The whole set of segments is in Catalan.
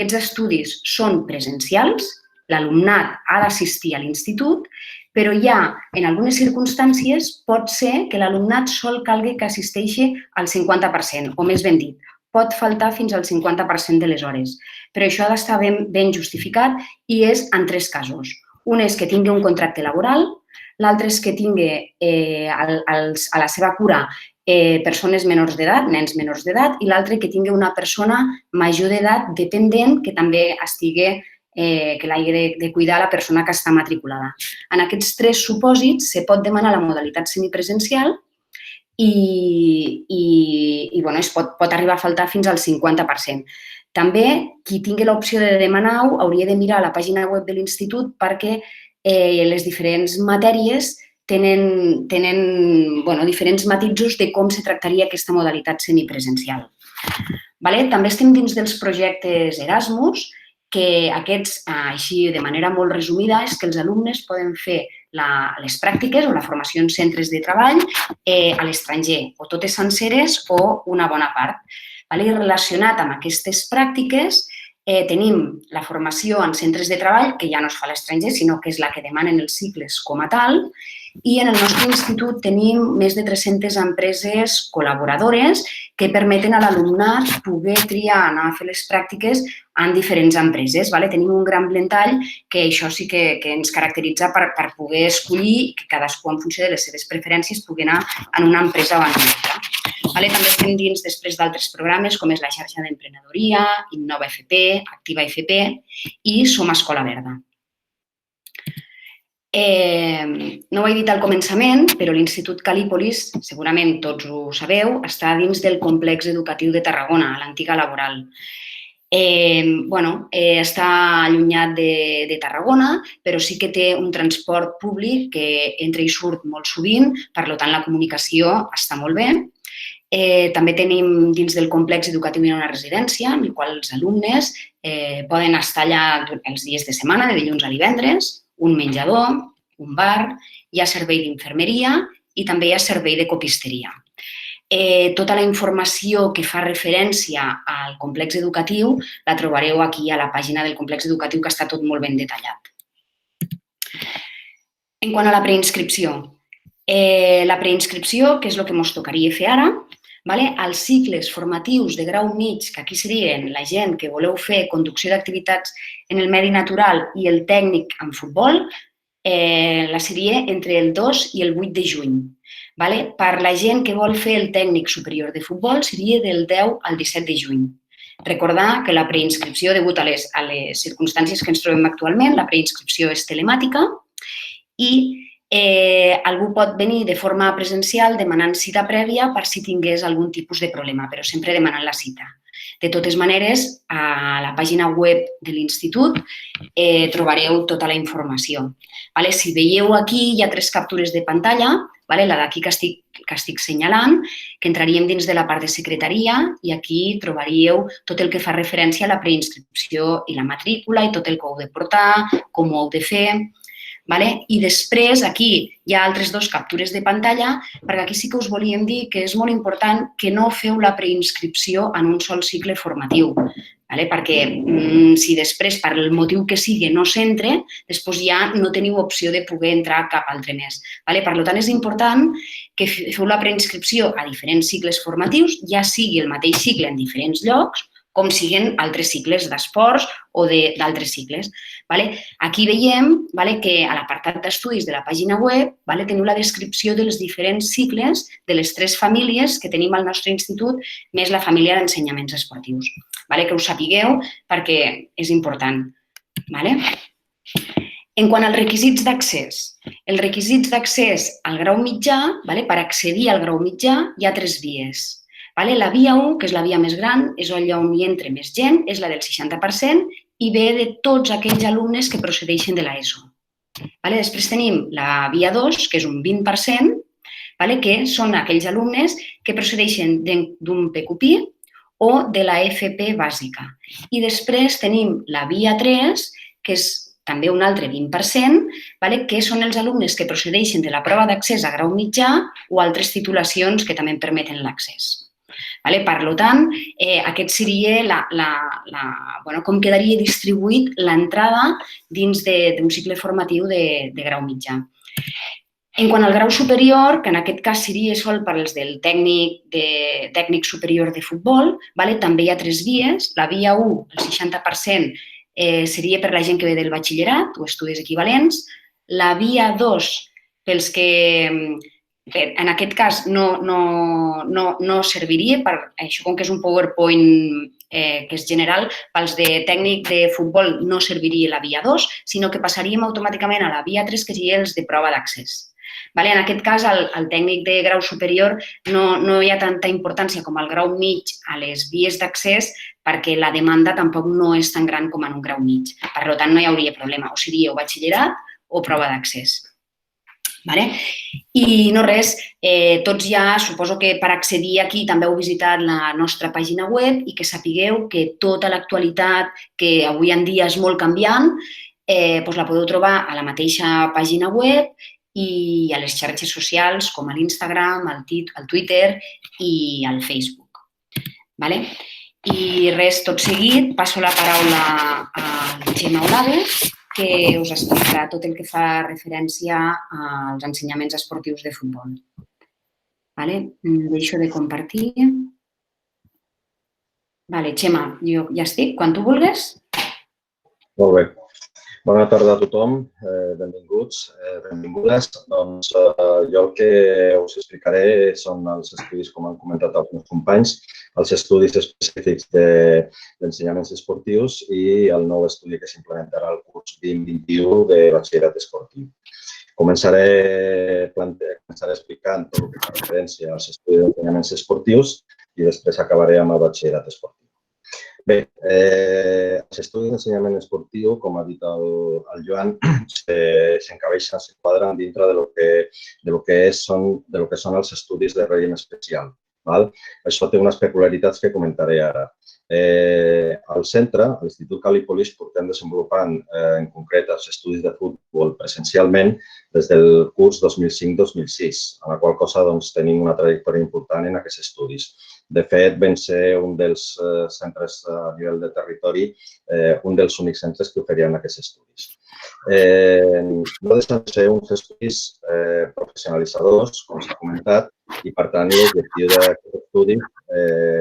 aquests estudis són presencials, l'alumnat ha d'assistir a l'institut, però ja en algunes circumstàncies pot ser que l'alumnat sol calgui que assisteixi al 50%, o més ben dit, pot faltar fins al 50% de les hores. Però això ha d'estar ben justificat i és en 3 casos. Un és que tingui un contracte laboral, l'altre és que tingui a la seva cura persones menors d'edat, nens menors d'edat, i l'altre que tingui una persona major d'edat dependent que també estigui que l'hagi de cuidar la persona que està matriculada. En aquests 3 supòsits se pot demanar la modalitat semipresencial i es pot arribar a faltar fins al 50%. També, qui tingui l'opció de demanar-ho hauria de mirar la pàgina web de l'institut perquè les diferents matèries tenen diferents matisos de com se tractaria aquesta modalitat semipresencial. També estem dins dels projectes Erasmus, que aquests, així de manera molt resumida, és que els alumnes poden fer les pràctiques o la formació en centres de treball a l'estranger, o totes senceres o una bona part. I relacionat amb aquestes pràctiques tenim la formació en centres de treball, que ja no es fa a l'estranger, sinó que és la que demanen els cicles com a tal, i en el nostre institut tenim més de 300 empreses col·laboradores que permeten a l'alumnat poder triar anar a fer les pràctiques en diferents empreses. Tenim un gran ventall que això sí que ens caracteritza per poder escollir i que cadascú, en funció de les seves preferències, pugui anar en una empresa o en una altra. També estem dins després d'altres programes com és la xarxa d'emprenedoria, Innova FP, Activa FP i Som Escola Verda. No ho he dit al començament, però l'Institut Cal·lípolis, segurament tots ho sabeu, està dins del complex educatiu de Tarragona, a l'antiga Laboral. Està allunyat de Tarragona, però sí que té un transport públic que entra i surt molt sovint, per tant la comunicació està molt bé. També tenim dins del complex educatiu una residència en la qual els alumnes poden estar allà els dies de setmana, de dilluns a divendres, un menjador, un bar, hi ha servei d'infermeria i també hi ha servei de copisteria. Tota la informació que fa referència al complex educatiu la trobareu aquí a la pàgina del complex educatiu, que està tot molt ben detallat. En quant a la preinscripció, que és el que ens tocaria fer ara, els cicles formatius de grau mig, que aquí serien la gent que voleu fer conducció d'activitats en el medi natural i el tècnic en futbol, la seria entre el 2 i el 8 de juny. Per la gent que vol fer el tècnic superior de futbol seria del 10 al 17 de juny. Recordar que la preinscripció, degut a les circumstàncies que ens trobem actualment, la preinscripció és telemàtica i algú pot venir de forma presencial demanant cita prèvia per si tingués algun tipus de problema, però sempre demanant la cita. De totes maneres, a la pàgina web de l'institut trobareu tota la informació. Si veieu aquí, hi ha 3 captures de pantalla, la d'aquí que estic assenyalant, que entraríem dins de la part de secretaria i aquí trobaríeu tot el que fa referència a la preinscripció i la matrícula i tot el que heu de portar, com ho heu de fer. I després aquí hi ha altres 2 captures de pantalla, perquè aquí sí que us volíem dir que és molt important que no feu la preinscripció en un sol cicle formatiu, perquè si després, per el motiu que sigui, no s'entra, després ja no teniu opció de poder entrar cap altre mes. Per tant, és important que feu la preinscripció a diferents cicles formatius, ja sigui el mateix cicle en diferents llocs, com siguin altres cicles d'esports o d'altres cicles. Aquí veiem que a l'apartat d'estudis de la pàgina web teniu la descripció dels diferents cicles de les 3 famílies que tenim al nostre institut, més la família d'ensenyaments esportius. Que ho sapigueu perquè és important. En quant als requisits d'accés, els requisits d'accés al grau mitjà, per accedir al grau mitjà hi ha 3 vies. La via 1, que és la via més gran, és allà on hi entra més gent, és la del 60% i ve de tots aquells alumnes que procedeixen de l'ESO. Després tenim la via 2, que és un 20%, que són aquells alumnes que procedeixen d'un PQPI o de la FP bàsica. I després tenim la via 3, que és també un altre 20%, que són els alumnes que procedeixen de la prova d'accés a grau mitjà o altres titulacions que també permeten l'accés. Per tant, aquest seria com quedaria distribuït l'entrada dins d'un cicle formatiu de grau mitjà. En quant al grau superior, que en aquest cas seria sol per als del tècnic superior de futbol, també hi ha 3 vies. La via 1, el 60%, seria per la gent que ve del batxillerat o estudis equivalents. La via 2, pels que en aquest cas no serviria, això com que és un PowerPoint que és general, pels de tècnic de futbol no serviria la via 2, sinó que passaríem automàticament a la via 3, que seria els de prova d'accés. En aquest cas, al tècnic de grau superior no hi ha tanta importància com al grau mig a les vies d'accés perquè la demanda tampoc no és tan gran com en un grau mig. Per tant, no hi hauria problema. O seria o batxillerat o prova d'accés. I no res, tots ja, suposo que per accedir aquí també heu visitat la nostra pàgina web i que sapigueu que tota l'actualitat, que avui en dia és molt canviant, la podeu trobar a la mateixa pàgina web i a les xarxes socials com a l'Instagram, el Twitter i el Facebook. I res, tot seguit, passo la paraula a Gemma Olave, que us explicarà tot el que fa referència als ensenyaments esportius de futbol. Deixo de compartir. Gemma, jo ja estic. Quan tu vulguis. Molt bé. Bona tarda a tothom. Benvinguts, benvingudes. Doncs jo el que us explicaré són els estudis, com han comentat els meus companys, els estudis específics d'ensenyaments esportius i el nou estudi que s'implementarà al curs 2021 de batxillerat esportiu. Començaré explicant tot el que fa referència als estudis d'ensenyaments esportius i després acabaré amb el batxillerat esportiu. Bé, els estudis d'ensenyament esportiu, com ha dit el Joan, s'encabeixen, s'enquadren dintre de lo que són els estudis de règim especial. Això té unes peculiaritats que comentaré ara. Al centre, a l'Institut Cal·lípolis, portem desenvolupant en concret els estudis de futbol presencialment des del curs 2005-2006, en la qual cosa tenim una trajectòria important en aquests estudis. De fet, vam ser un dels centres a nivell de territori, un dels únics centres que oferien aquests estudis. No deixen de ser uns estudis professionalitzadors, com s'ha comentat, i per tant l'objectiu d'aquest estudi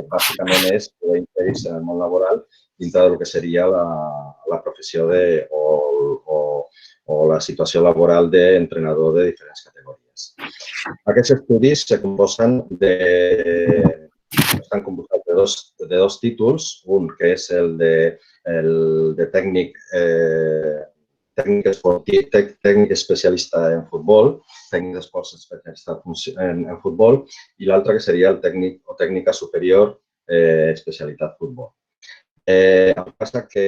bàsicament és poder inserir-se en el món laboral dintre del que seria la professió o la situació laboral d'entrenador de diferents categories. Aquests estudis estan composats de dos títols, un que és el de tècnic especialista en futbol, tècnic d'esports especialista en futbol, i l'altre que seria el tècnic o tècnica superior especialitat futbol. El que passa que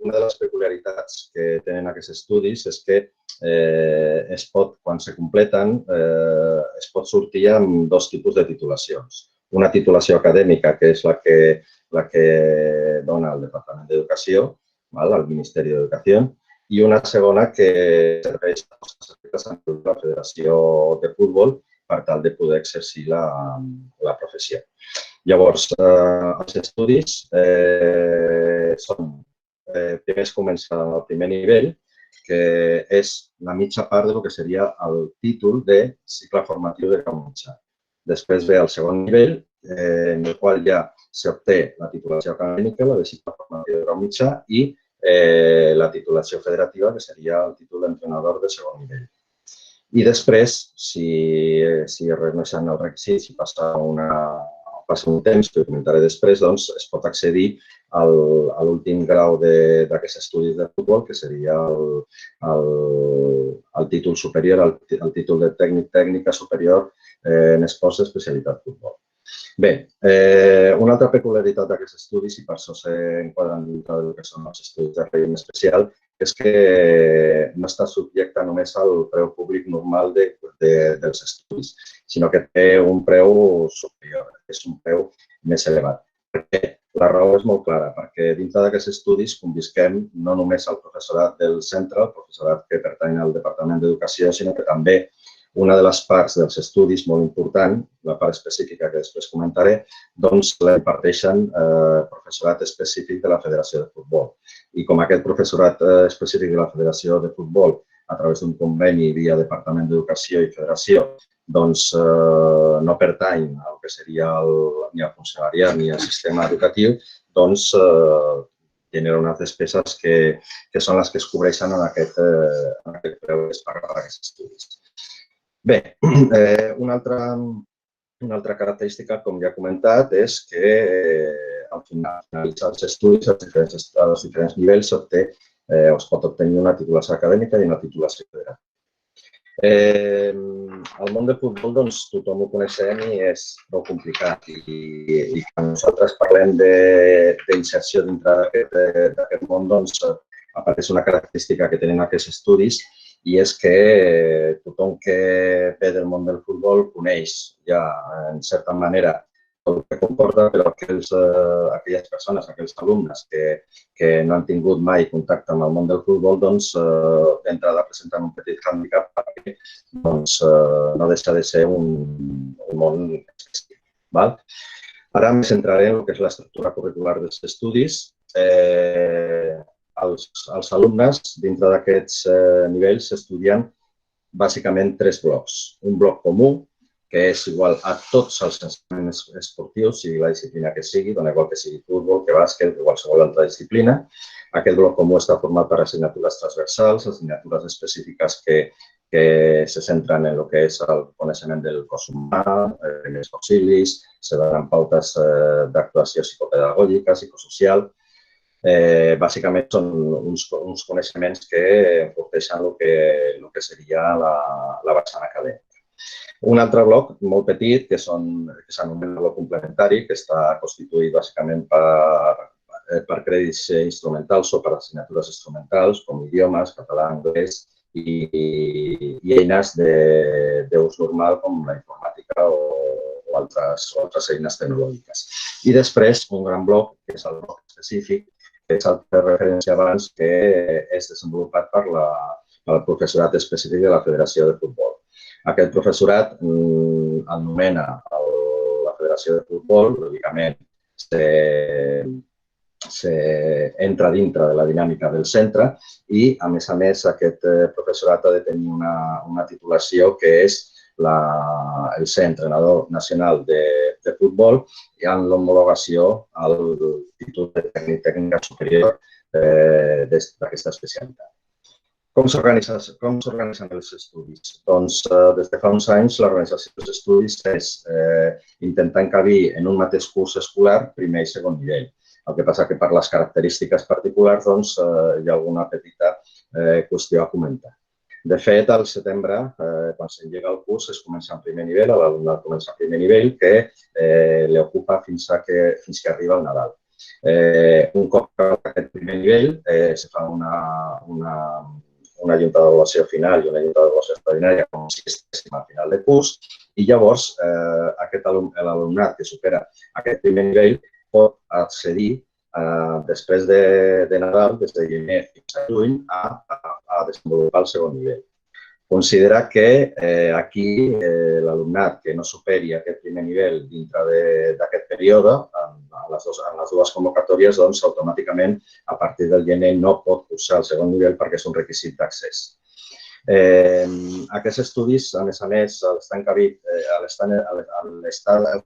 una de les peculiaritats que tenen aquests estudis és que quan se completen es pot sortir amb dos tipus de titulacions. Una titulació acadèmica, que és la que dona el Departament d'Educació, el Ministeri d'Educació, i una segona que serveix a la Federació de Futbol per tal de poder exercir la professió. Llavors, els estudis són, primer es comença al primer nivell, que és la mitja part del que seria el títol de cicle formatiu de grau mitjà. Després ve el segon nivell, en el qual ja s'obté la titulació acadèmica, la de cicle formatiu de grau mitjà, i la titulació federativa, que seria el títol d'entrenador de segon nivell. I després, si reuneixen els requisits, si passa un temps, que ho comentaré després, doncs es pot accedir a l'últim grau d'aquests estudis de futbol, que seria el títol superior, el títol de tècnica superior en esports d'especialitat futbol. Bé, una altra peculiaritat d'aquests estudis, i per això s'enquadren dintre del que són els estudis de règim especial, és que no està subjecte només al preu públic normal dels estudis, sinó que té un preu superior, és un preu més elevat. La raó és molt clara, perquè dintre d'aquests estudis convisquem no només el professorat del centre, el professorat que pertany al Departament d'Educació, sinó que també Una de les parts dels estudis molt important, la part específica que després comentaré, doncs la imparteixen professorat específic de la Federació de Futbol. I com aquest professorat específic de la Federació de Futbol, a través d'un conveni via Departament d'Educació i Federació, doncs no pertany al que seria ni al funcionariat ni al sistema educatiu, doncs genera unes despeses que són les que es cobreixen en aquest preu que es paga per aquests estudis. Bé, una altra característica, com ja he comentat, és que al finalitzar els estudis a els diferents nivells es pot obtenir una titulació acadèmica i una titulació federativa. El món del futbol, doncs, tothom ho coneixem i és prou complicat. I quan nosaltres parlem d'inserció dintre d'aquest món, doncs, apareix una característica que tenen aquests estudis i és que tothom que ve del món del futbol coneix ja, en certa manera, el que comporta, però aquelles persones, aquells alumnes que no han tingut mai contacte amb el món del futbol, doncs, d'entrada presenten un petit handicap perquè no deixa de ser un món específic. Ara em centraré en el que és l'estructura curricular dels estudis. Els alumnes, dintre d'aquests nivells, estudien bàsicament 3 blocs. Un bloc comú, que és igual a tots els ensenyaments esportius, sigui la disciplina que sigui, dona igual que sigui futbol, que bàsquet, o qualsevol altra disciplina. Aquest bloc comú està format per assignatures transversals, assignatures específiques que se centren en el que és el coneixement del cos humà, primers auxilis, se donen pautes d'actuació psicopedagògica, psicosocial. Bàsicament són uns coneixements que enforteixen el que seria la vessant acadèmica. Un altre bloc molt petit, que s'anomena bloc complementari, que està constituït bàsicament per crèdits instrumentals o per assignatures instrumentals, com idiomes, català, anglès i eines d'ús normal com la informàtica o altres eines tecnològiques. I després un gran bloc, que és el bloc específic, que és el que referència abans, que és desenvolupat pel professorat específic de la Federació de Futbol. Aquest professorat anomena la Federació de Futbol, lògicament entra dintre de la dinàmica del centre i, a més, aquest professorat ha de tenir una titulació que és el ser entrenador nacional de futbol i amb l'homologació al títol de tècnica superior d'aquesta especialitat. Com s'organitzen els estudis? Doncs des de fa uns anys l'organització dels estudis és intentar encabir en un mateix curs escolar primer i segon nivell. El que passa que per les característiques particulars hi ha alguna petita qüestió a comentar. De fet, al setembre, quan s'engega el curs, es comença en primer nivell, l'alumnat comença en primer nivell, que li ocupa fins que arriba el Nadal. Un cop que aquest primer nivell, se fa una junta d'avaluació final i una junta d'avaluació extraordinària com si estiguéssim al final de curs i llavors l'alumnat que supera aquest primer nivell pot accedir després de Nadal, des de gener fins a juny, a desenvolupar el segon nivell. Considera que aquí l'alumnat que no superi aquest primer nivell dintre d'aquest període, en les dues convocatòries, doncs automàticament a partir del gener no pot cursar el segon nivell perquè és un requisit d'accés. Aquests estudis, a més, estan encabits, els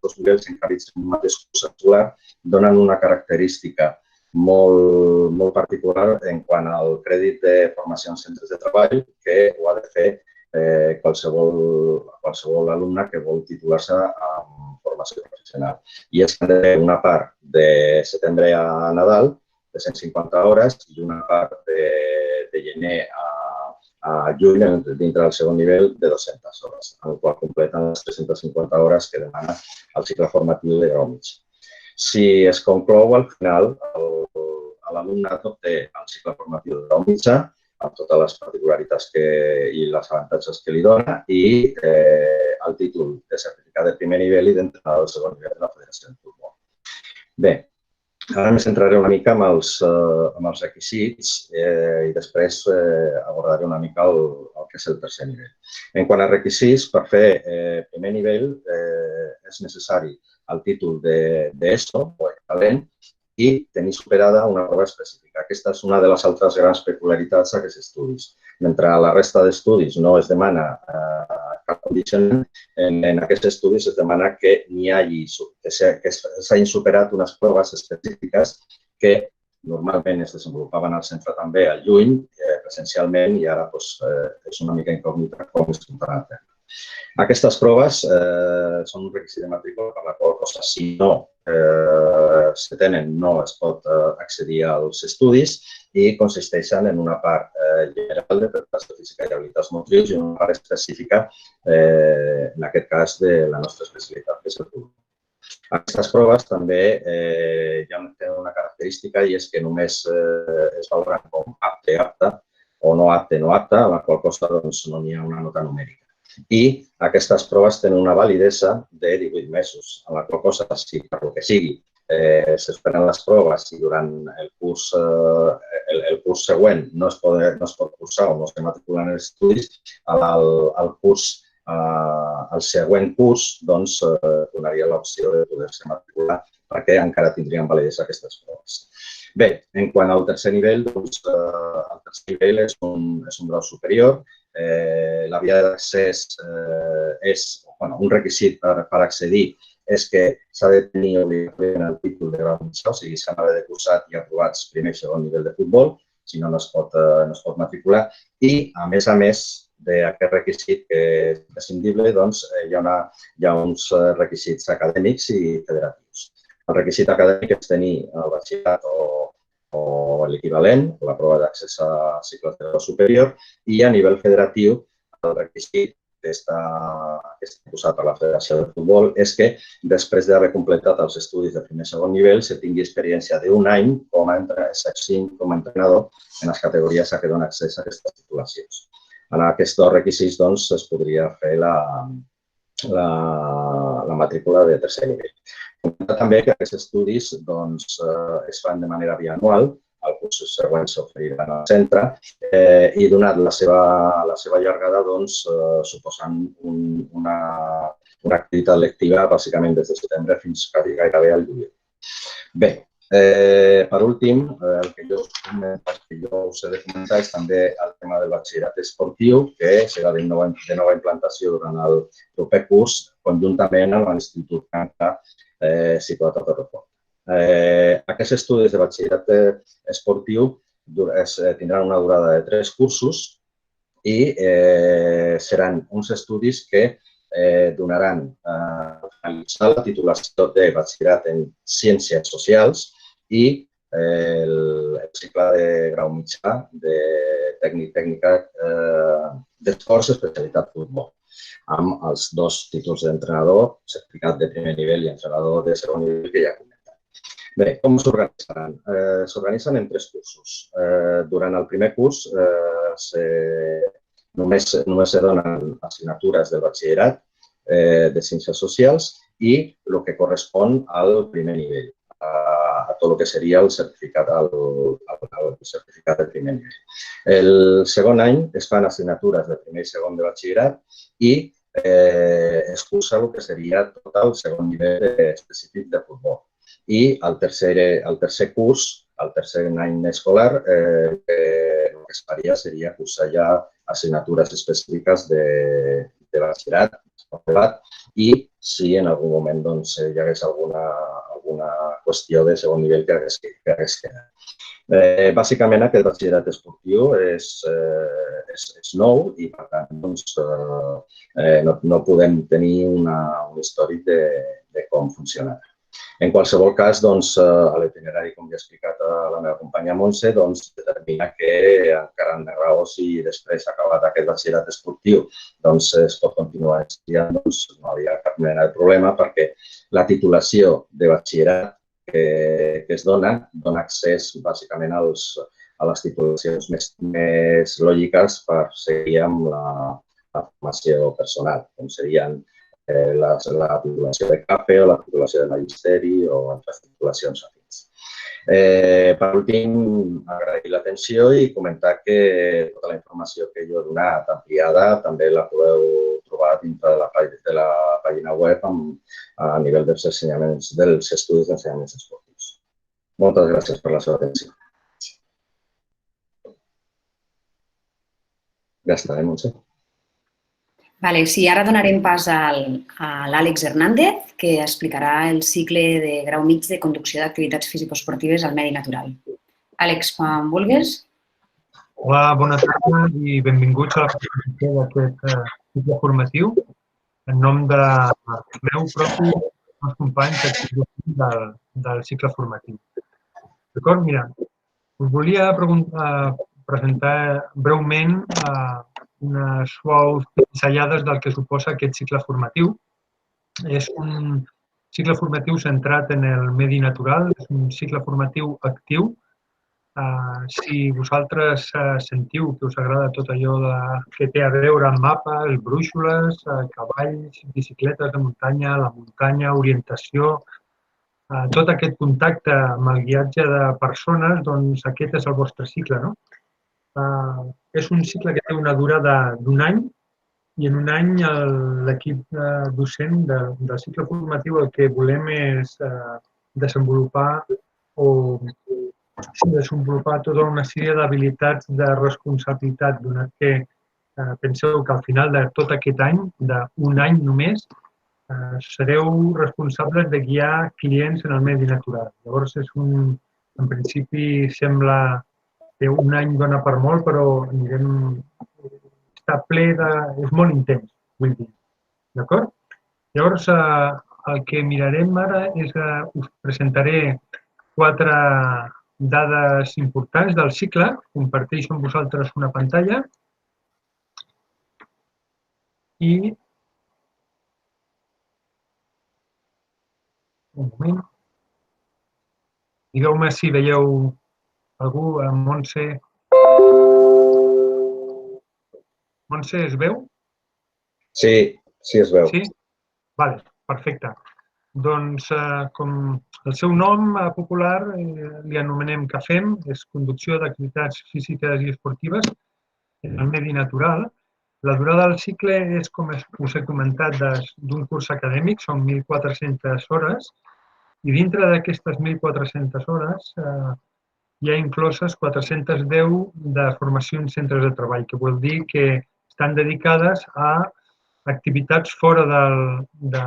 dos nivells encabits en un mateix curs escolar, donen una característica molt particular en quant al crèdit de formació en centres de treball, que ho ha de fer qualsevol alumne que vol titular-se en formació professional. I és que han de fer una part de setembre a Nadal, de 150 hores, i una part de gener a juny, dintre del segon nivell, de 200 hores, en el qual completen les 350 hores que demana el cicle formatiu de grau mig. Si es conclou, al final, l'alumnat obté el cicle formatiu de grau mitjà, amb totes les particularitats i els avantatges que li dona, i el títol de certificat de primer nivell i d'entrenador del segon nivell de la Federació de Futbol. Bé, ara em centraré una mica amb els requisits i després abordaré una mica el que és el tercer nivell. En quant a requisits, per fer primer nivell és necessari el títol d'ESO o equivalent i tenir superada una prova específica. Aquesta és una de les altres grans peculiaritats d'aquests estudis. Mentre a la resta d'estudis no es demana cap condicionant, en aquests estudis es demana que s'hagin superat unes proves específiques que normalment es desenvolupaven al centre també al juny, presencialment, i ara és una mica incògnita com es portaran a terme. Aquestes proves són un requisit de matrícula per la qual cosa, si no se tenen, no es pot accedir als estudis i consisteixen en una part general de preparació física i habilitats motrius i una part específica, en aquest cas, de la nostra especialitat, que és el futbol. Aquestes proves també tenen una característica i és que només es valoren com apte-apte o no apte-no-apte, a la qual cosa no n'hi ha una nota numèrica. I aquestes proves tenen una validesa de 18 mesos, a la qual cosa, si per el que sigui, s'esperen les proves i durant el curs següent no es pot cursar o no es matricular en els estudis, al següent curs donaria l'opció de poder-se matricular perquè encara tindrien validesa aquestes proves. Bé, en quant al tercer nivell, el tercer nivell és un grau superior. La via d'accés és, un requisit per accedir és que s'ha de tenir obligatòriament el títol de grau mitjà, o sigui, s'han d'haver cursat i aprovats primer i segon nivell de futbol, si no, no es pot matricular. I, a més d'aquest requisit que és imprescindible, hi ha uns requisits acadèmics i federatius. El requisit acadèmic és tenir el batxillerat o l'equivalent, la prova d'accés a cicles de grau superior, i a nivell federatiu el requisit que està posat per la Federació de Futbol és que després d'haver completat els estudis de primer i segon nivell se tingui experiència d'un any com a entrenador en les categories a què dona accés a aquestes titulacions. En aquests dos requisits es podria fer la matrícula de tercer nivell. També que aquests estudis es fan de manera bianual, el curs següent s'oferiran al centre i donat la seva llargada suposant una activitat lectiva bàsicament des de setembre fins gairebé al juliol. Bé, per últim, el que jo us he de comentar és també el tema del batxillerat esportiu, que serà de nova implantació durant el proper curs, conjuntament amb l'Institut Canca situat a Torrefort. Aquests estudis de batxillerat esportiu tindran una durada de 3 cursos i seran uns estudis que donaran a finalitzar la titulació de batxillerat en Ciències Socials i el cicle de grau mitjà de tècnica d'esports especialitat futbol, amb els 2 títols d'entrenador, certificat de primer nivell i entrenador de segon nivell que ja he comentat. Bé, com s'organitzaran? S'organitzen en 3 cursos. Durant el primer curs només se donen assignatures del batxillerat de Ciències Socials i el que correspon al primer nivell, a tot el que seria el certificat de primer nivell. El segon any es fan assignatures de primer i segon de batxillerat i es cursa el que seria tot el segon nivell específic de futbol. I el tercer curs, el tercer any escolar, el que es faria seria cursar ja assignatures específiques de batxillerat i si en algun moment hi hagués alguna qüestió de segon nivell que hagués quedat. Bàsicament, aquest batxillerat esportiu és nou i, per tant, no podem tenir un històric de com funciona. En qualsevol cas, l'itinerari, com ja ha explicat la meva companya Montse, determina que encara en raó, si després acabat aquest batxillerat esportiu es pot continuar estudiant, no hi ha cap mena de problema perquè la titulació de batxillerat que es dona accés bàsicament a les titulacions més lògiques per seguir amb la formació personal, com serien la titulació de CAPE o la titulació de magisteri o altres titulacions afins. Per últim, agrair l'atenció i comentar que tota la informació que jo he donat ampliada també la podeu trobar dintre de la pàgina web a nivell dels estudis d'ensenyaments esportius. Moltes gràcies per la seva atenció. Ja està, Montse? Vale, sí, ara donarem pas a l'Àlex Hernández, que explicarà el cicle de grau mig de conducció d'activitats físico-esportives al medi natural. Àlex, quan vulguis. Hola, bona tarda i benvinguts a la presentació d'aquest cicle formatiu en nom del meu propi dels companys del cicle formatiu. D'acord? Mira, us volia presentar breument unes suaus pinzellades del que suposa aquest cicle formatiu. És un cicle formatiu centrat en el medi natural, és un cicle formatiu actiu. Si vosaltres sentiu que us agrada tot allò que té a veure amb mapes, brúixoles, cavalls, bicicletes de muntanya, la muntanya, orientació, tot aquest contacte amb el guiatge de persones, doncs aquest és el vostre cicle, no? És un cicle que té una durada d'un any i en un any l'equip docent del cicle formatiu el que volem és desenvolupar tota una sèrie d'habilitats de responsabilitat, donat que penseu que al final de tot aquest any, d'un any només, sereu responsables de guiar clients en el medi natural. Llavors, en principi sembla que un any dona per molt, però està ple de... és molt intens, vull dir. D'acord? Llavors, el que mirarem ara és que us presentaré 4 dades importants del cicle. Comparteixo amb vosaltres una pantalla i un moment. Digueu-me si veieu algú, Montse. Montse, es veu? Sí, sí es veu. Sí? Vale, perfecte. Doncs, com el seu nom popular li anomenem que fem, és conducció d'activitats físiques i esportives en el medi natural. La durada del cicle és, com us he comentat, d'un curs acadèmic, són 1.400 hores, i dintre d'aquestes 1.400 hores hi ha incloses 410 de formació en centres de treball, que vol dir que estan dedicades a activitats fora de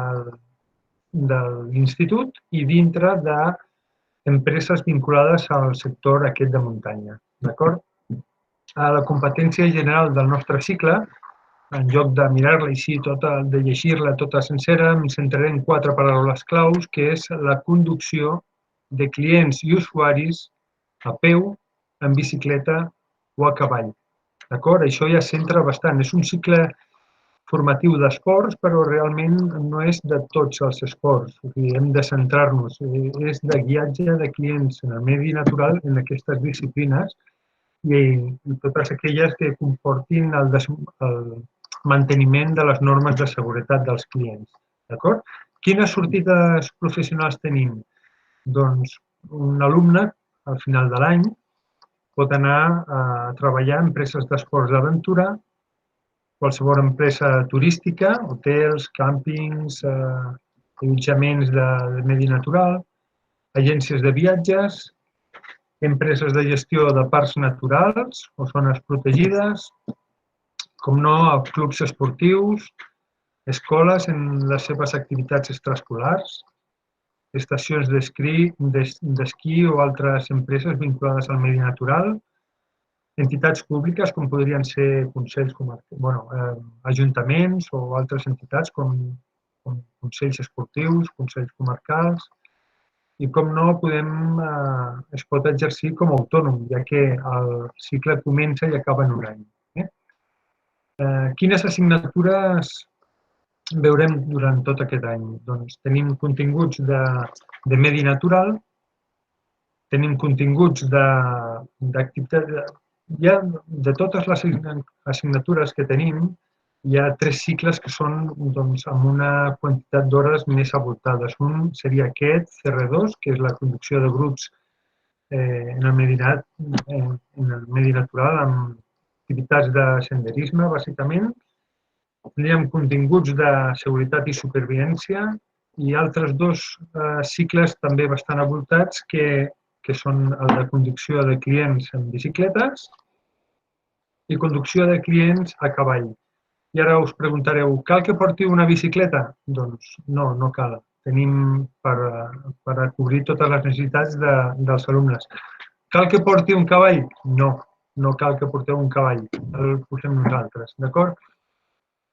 l'institut i dintre d'empreses vinculades al sector aquest de muntanya. D'acord? La competència general del nostre cicle, en lloc de mirar-la així, de llegir-la tota sencera, em centraré en 4 paraules claus, que és la conducció de clients i usuaris a peu, en bicicleta o a cavall. D'acord? Això ja centra bastant. És un cicle formatiu d'esports, però realment no és de tots els esports. O sigui, hem de centrar-nos. És de guiatge de clients en el medi natural en aquestes disciplines i totes aquelles que comportin el manteniment de les normes de seguretat dels clients. D'acord? Quines sortides professionals tenim? Doncs un alumne, al final de l'any, pot anar a treballar a empreses d'esports d'aventura, qualsevol empresa turística, hotels, càmpings, allotjaments de medi natural, agències de viatges, empreses de gestió de parcs naturals o zones protegides, com no, clubs esportius, escoles en les seves activitats extraescolars, estacions d'esquí o altres empreses vinculades al medi natural, entitats públiques com podrien ser consells, ajuntaments o altres entitats com consells esportius, consells comarcals, i com no es pot exercir com a autònom, ja que el cicle comença i acaba en un any. Quines assignatures veurem durant tot aquest any? Doncs tenim continguts de medi natural, tenim continguts d'activitat... De totes les assignatures que tenim, hi ha 3 cicles que són amb una quantitat d'hores més avoltades. Un seria aquest, CR2, que és la conducció de grups en el medi natural amb activitats de senderisme, bàsicament. Tindríem continguts de seguretat i supervivència i altres dos cicles també bastant avoltats que són el de conducció de clients en bicicletes i conducció de clients a cavall. I ara us preguntareu, cal que porti una bicicleta? Doncs no, no cal. Tenim per a cobrir totes les necessitats dels alumnes. Cal que porti un cavall? No, no cal que porteu un cavall. El posem nosaltres, d'acord?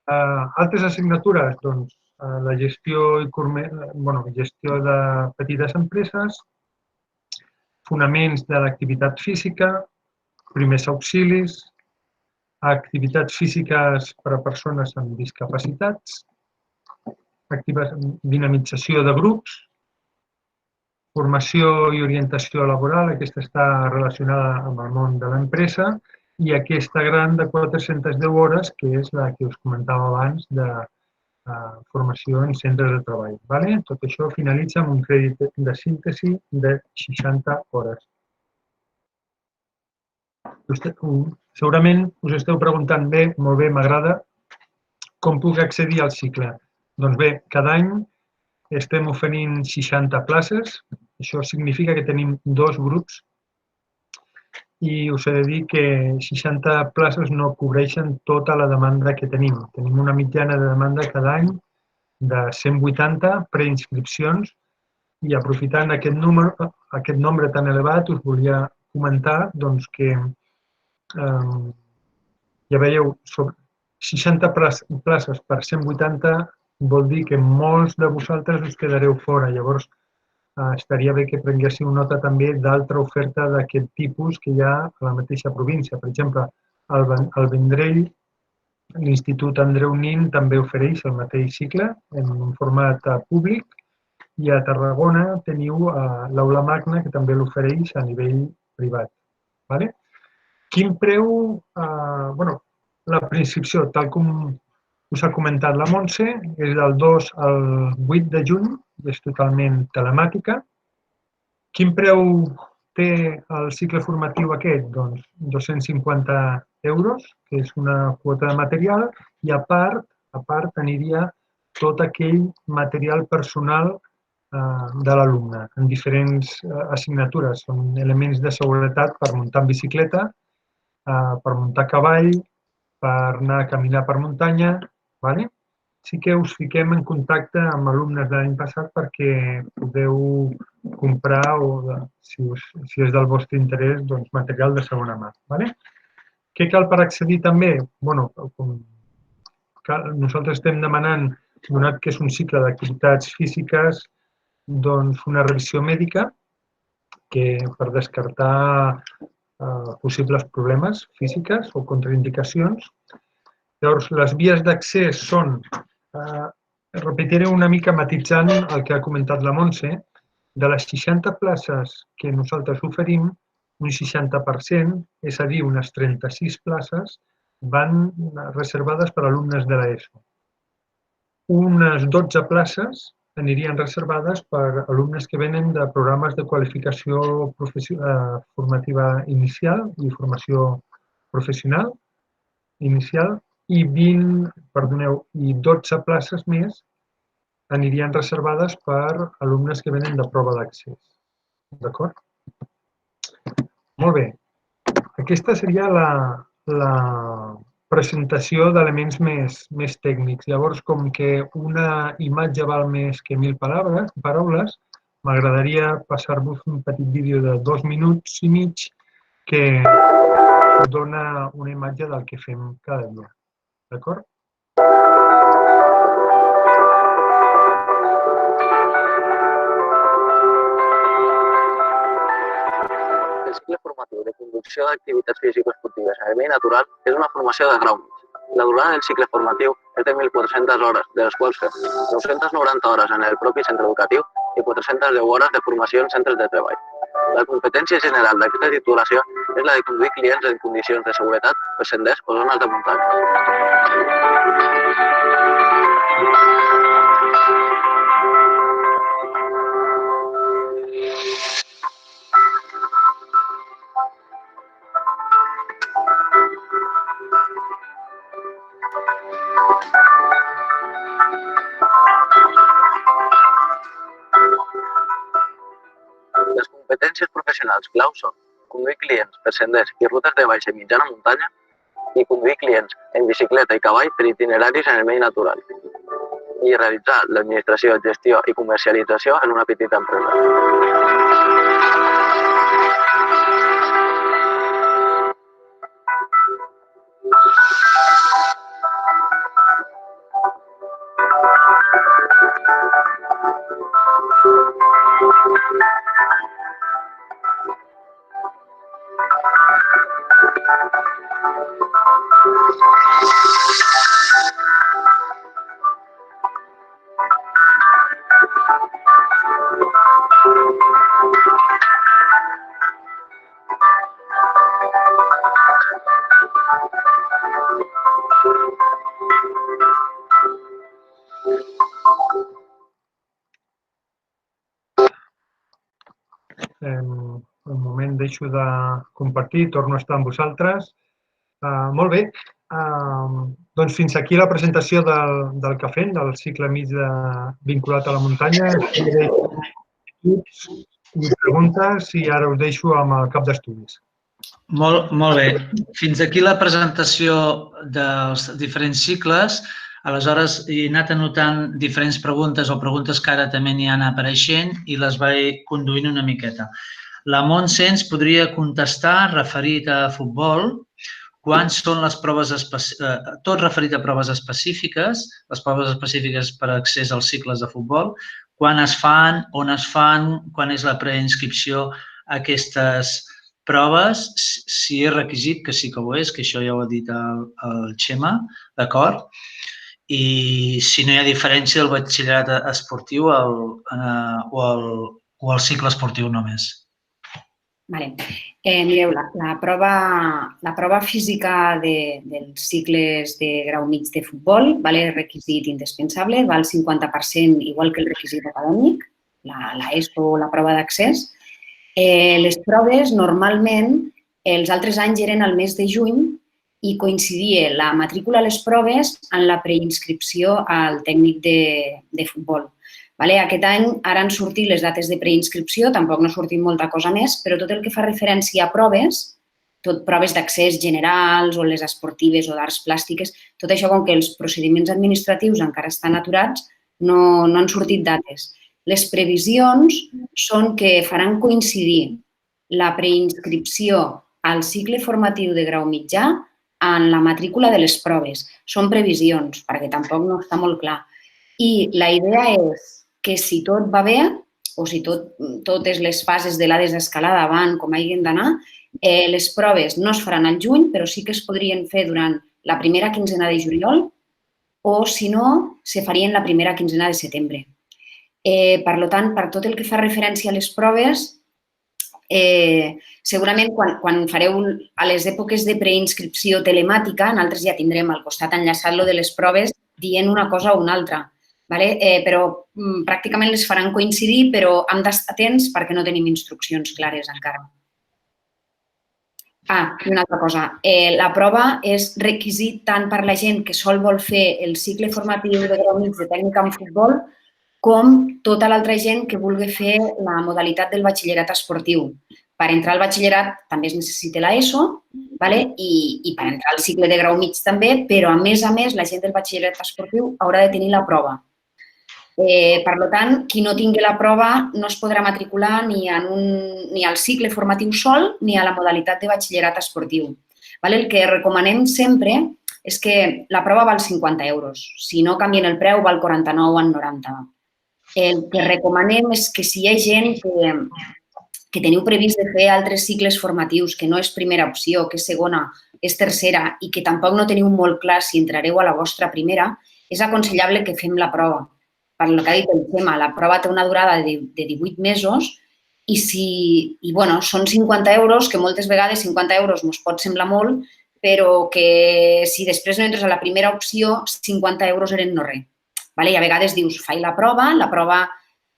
Altres assignatures, doncs, la gestió de petites empreses, fonaments de l'activitat física, primers auxilis, activitats físiques per a persones amb discapacitats, dinamització de grups, formació i orientació laboral, aquesta està relacionada amb el món de l'empresa, i aquesta gran de 410 hores, que és la que us comentava abans de formació en centres de treball. Tot això finalitza amb un crèdit de síntesi de 60 hores. Segurament us esteu preguntant, bé, molt bé, m'agrada, com puc accedir al cicle? Doncs bé, cada any estem oferint 60 places, això significa que tenim 2 grups i us he de dir que 60 places no cobreixen tota la demanda que tenim. Tenim una mitjana de demanda cada any de 180 preinscripcions i aprofitant aquest nombre tan elevat us volia comentar doncs, que ja veieu, 60 places per 180 vol dir que molts de vosaltres us quedareu fora. Llavors, estaria bé que prenguéssiu nota també d'altra oferta d'aquest tipus que hi ha a la mateixa província. Per exemple, al Vendrell, l'Institut Andreu Nin també ofereix el mateix cicle en un format públic i a Tarragona teniu l'Aula Magna que també l'ofereix a nivell privat. Quin preu? La preinscripció, tal com us ha comentat la Montse, és del 2 al 8 de juny i és totalment telemàtica. Quin preu té el cicle formatiu aquest? Doncs 250 euros, que és una quota de material, i a part aniria tot aquell material personal de l'alumne en diferents assignatures. Són elements de seguretat per muntar en bicicleta, per muntar a cavall, per anar a caminar per muntanya. Sí que us fiquem en contacte amb alumnes de l'any passat perquè podeu comprar o, si és del vostre interès, doncs, material de segona mà. Què cal per accedir també? Nosaltres estem demanant, donat que és un cicle d'activitats físiques, doncs una revisió mèdica per descartar possibles problemes físiques o contraindicacions. Llavors, les vies d'accés són, repetiré una mica matitzant el que ha comentat la Montse, de les 60 places que nosaltres oferim, un 60%, és a dir, unes 36 places, van reservades per alumnes de l'ESO. Unes 12 places anirien reservades per alumnes que venen de programes de qualificació formativa inicial i formació professional inicial i 12 places més anirien reservades per alumnes que venen de prova d'accés. D'acord? Molt bé. Aquesta seria la presentació d'elements més tècnics. Llavors, com que una imatge val més que 1000 paraules, m'agradaria passar-vos un petit vídeo de 2 minuts i mig que dona una imatge del que fem cada dia. D'acord? El cicle formatiu de conducció d'activitats físico-esportives a nivell natural és una formació de grau mig. La durada del cicle formatiu és de 1.400 hores, de les quals fem 990 hores en el propi centre educatiu i 410 hores de formació en centres de treball. La competència general d'aquesta titulació és la de conduir clients en condicions de seguretat per senders o zones de muntanya. competències professionals clau són conduir clients per senders i rutes de baixa i mitjana muntanya i conduir clients en bicicleta i cavall per itineraris en el medi natural i realitzar l'administració, gestió i comercialització en una petita empresa. Un moment, deixo de compartir, torno a estar amb vosaltres. Molt bé, doncs fins aquí la presentació del que fem, del cicle mig vinculat a la muntanya. I preguntes i ara us deixo amb el cap d'estudis. Molt bé. Fins aquí la presentació dels diferents cicles. Aleshores, he anat anotant diferents preguntes o preguntes que ara també n'hi han apareixent i les vaig conduint una miqueta. La Montse ens podria contestar, referit a futbol, quants són les proves, tot referit a proves específiques, les proves específiques per a accés als cicles de futbol, quan es fan, on es fan, quan és la preinscripció a aquestes proves, si és requisit, que sí que ho és, que això ja ho ha dit el Xema, d'acord? I si no hi ha diferència del batxillerat esportiu o el cicle esportiu només. Mireu, la prova física dels cicles de grau mig de futbol, és requisit indispensable, val el 50%, igual que el requisit acadèmic, l'ESO o la prova d'accés. Les proves, normalment, els altres anys eren al mes de juny i coincidia la matrícula a les proves amb la preinscripció al tècnic de futbol. Aquest any ara han sortit les dates de preinscripció, tampoc no ha sortit molta cosa més, però tot el que fa referència a proves, tot proves d'accés generals o les esportives o d'arts plàstiques, tot això, com que els procediments administratius encara estan aturats, no han sortit dates. Les previsions són que faran coincidir la preinscripció al cicle formatiu de grau mitjà en la matrícula de les proves. Són previsions, perquè tampoc no està molt clar. I la idea és que si tot va bé, o si totes les fases de la desescalada van com hagin d'anar, les proves no es faran al juny, però sí que es podrien fer durant la primera quinzena de juliol o, si no, se farien la primera quinzena de setembre. Per tant, per tot el que fa referència a les proves, segurament quan fareu a les èpoques de preinscripció telemàtica, nosaltres ja tindrem al costat enllaçat lo de les proves dient una cosa o una altra. Però pràcticament les faran coincidir, però hem d'estar atents perquè no tenim instruccions clares encara. I una altra cosa. La prova és requisit tant per la gent que sol vol fer el cicle formatiu de grau mig de tècnica en futbol com tota l'altra gent que vulgui fer la modalitat del batxillerat esportiu. Per entrar al batxillerat també es necessita l'ESO i per entrar al cicle de grau mig també, però a més, la gent del batxillerat esportiu haurà de tenir la prova. Per tant, qui no tingui la prova no es podrà matricular ni al cicle formatiu sol ni a la modalitat de batxillerat esportiu. El que recomanem sempre és que la prova val 50 euros. Si no canvien el preu, val 49 o 90. El que recomanem és que si hi ha gent que teniu previst de fer altres cicles formatius, que no és primera opció, que és segona, és tercera i que tampoc no teniu molt clar si entrareu a la vostra primera, és aconsellable que fem la prova. Per el que ha dit el Xema, la prova té una durada de 18 mesos i són 50 euros, que moltes vegades 50 euros ens pot semblar molt, però que si després no entres a la primera opció, 50 euros eren no res. I a vegades dius, faig la prova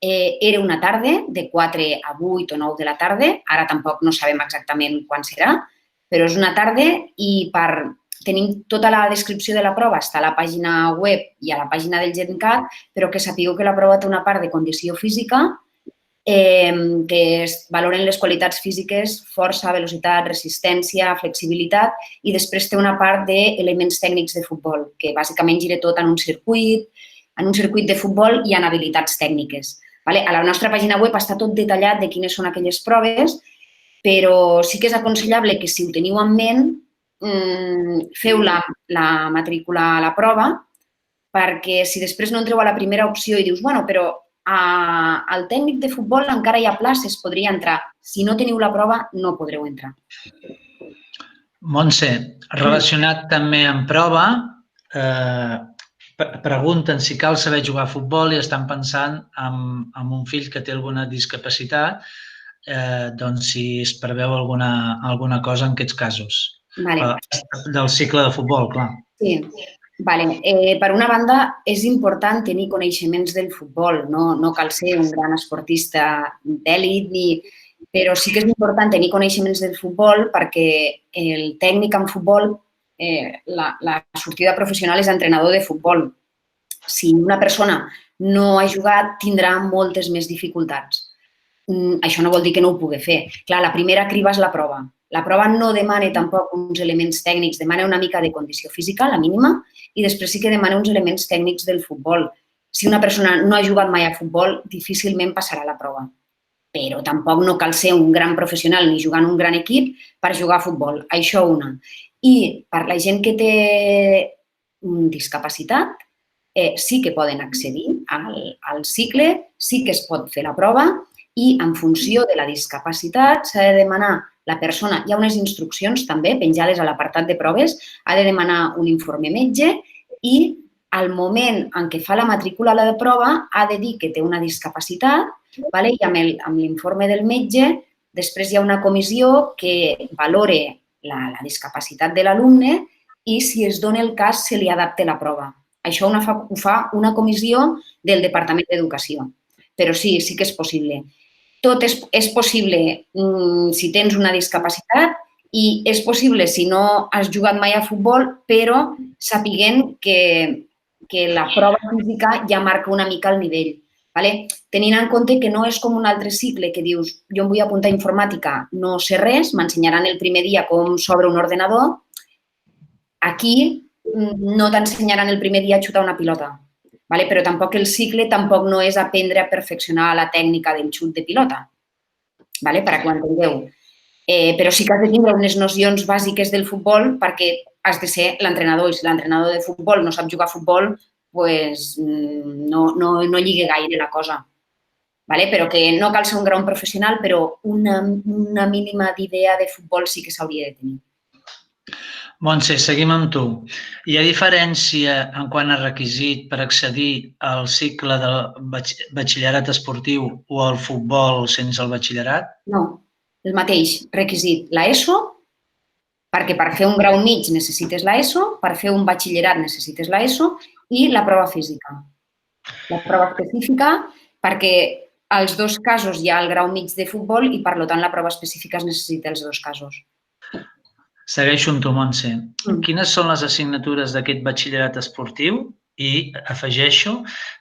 era una tarda, de 4 a 8 o 9 de la tarda, ara tampoc no sabem exactament quan serà, però és una tarda i tenim tota la descripció de la prova, està a la pàgina web i a la pàgina del GenCat, però que sapigueu que la prova té una part de condició física que valoren les qualitats físiques, força, velocitat, resistència, flexibilitat, i després té una part d'elements tècnics de futbol, que bàsicament gira tot en un circuit de futbol i en habilitats tècniques. A la nostra pàgina web està tot detallat de quines són aquelles proves, però sí que és aconsellable que si ho teniu en ment, feu la matrícula a la prova, perquè si després no entreu a la primera opció i dius, bueno, però al tècnic de futbol encara hi ha places, podria entrar. Si no teniu la prova, no podreu entrar. Montse, relacionat també amb prova, pregunten si cal saber jugar a futbol i estan pensant en un fill que té alguna discapacitat, doncs si es preveu alguna cosa en aquests casos. Del cicle de futbol, clar. Sí. Per una banda, és important tenir coneixements del futbol. No cal ser un gran esportista d'èlit, però sí que és important tenir coneixements del futbol perquè el tècnic en futbol, la sortida professional és entrenador de futbol. Si una persona no ha jugat, tindrà moltes més dificultats. Això no vol dir que no ho pugui fer. Clar, la primera criba és la prova. La prova no demana tampoc uns elements tècnics, demana una mica de condició física, la mínima, i després sí que demana uns elements tècnics del futbol. Si una persona no ha jugat mai a futbol, difícilment passarà la prova. Però tampoc no cal ser un gran professional ni jugar en un gran equip per jugar a futbol. Això una. I per la gent que té discapacitat, sí que poden accedir al cicle, sí que es pot fer la prova i en funció de la discapacitat s'ha de demanar la persona, hi ha unes instruccions també penjades a l'apartat de proves, ha de demanar un informe metge i al moment en què fa la matrícula a la prova ha de dir que té una discapacitat i amb l'informe del metge després hi ha una comissió que valore la discapacitat de l'alumne i si es dona el cas se li adapta la prova. Això ho fa una comissió del Departament d'Educació, però sí que és possible. Tot és possible si tens una discapacitat i és possible si no has jugat mai a futbol, però sapiguent que la prova física ja marca una mica el nivell. Tenint en compte que no és com un altre cicle que dius jo em vull apuntar a informàtica, no sé res, m'ensenyaran el primer dia com s'obre un ordenador. Aquí no t'ensenyaran el primer dia a xutar una pilota. Però tampoc el cicle no és aprendre a perfeccionar la tècnica del xut de pilota, per a que ho entengueu. Però sí que has de tindre unes nocions bàsiques del futbol perquè has de ser l'entrenador i si l'entrenador de futbol no sap jugar a futbol, doncs no lliga gaire la cosa. Però que no cal ser un gran professional, però una mínima d'idea de futbol sí que s'hauria de tenir. Montse, seguim amb tu. Hi ha diferència en quant a requisit per accedir al cicle de batxillerat esportiu o al futbol sense el batxillerat? No, el mateix requisit. L'ESO, perquè per fer un grau mig necessites l'ESO, per fer un batxillerat necessites l'ESO i la prova física. La prova específica perquè als dos casos hi ha el grau mig de futbol i per tant la prova específica es necessita els dos casos. Segueixo amb tu, Montse. Quines són les assignatures d'aquest batxillerat esportiu? I afegeixo,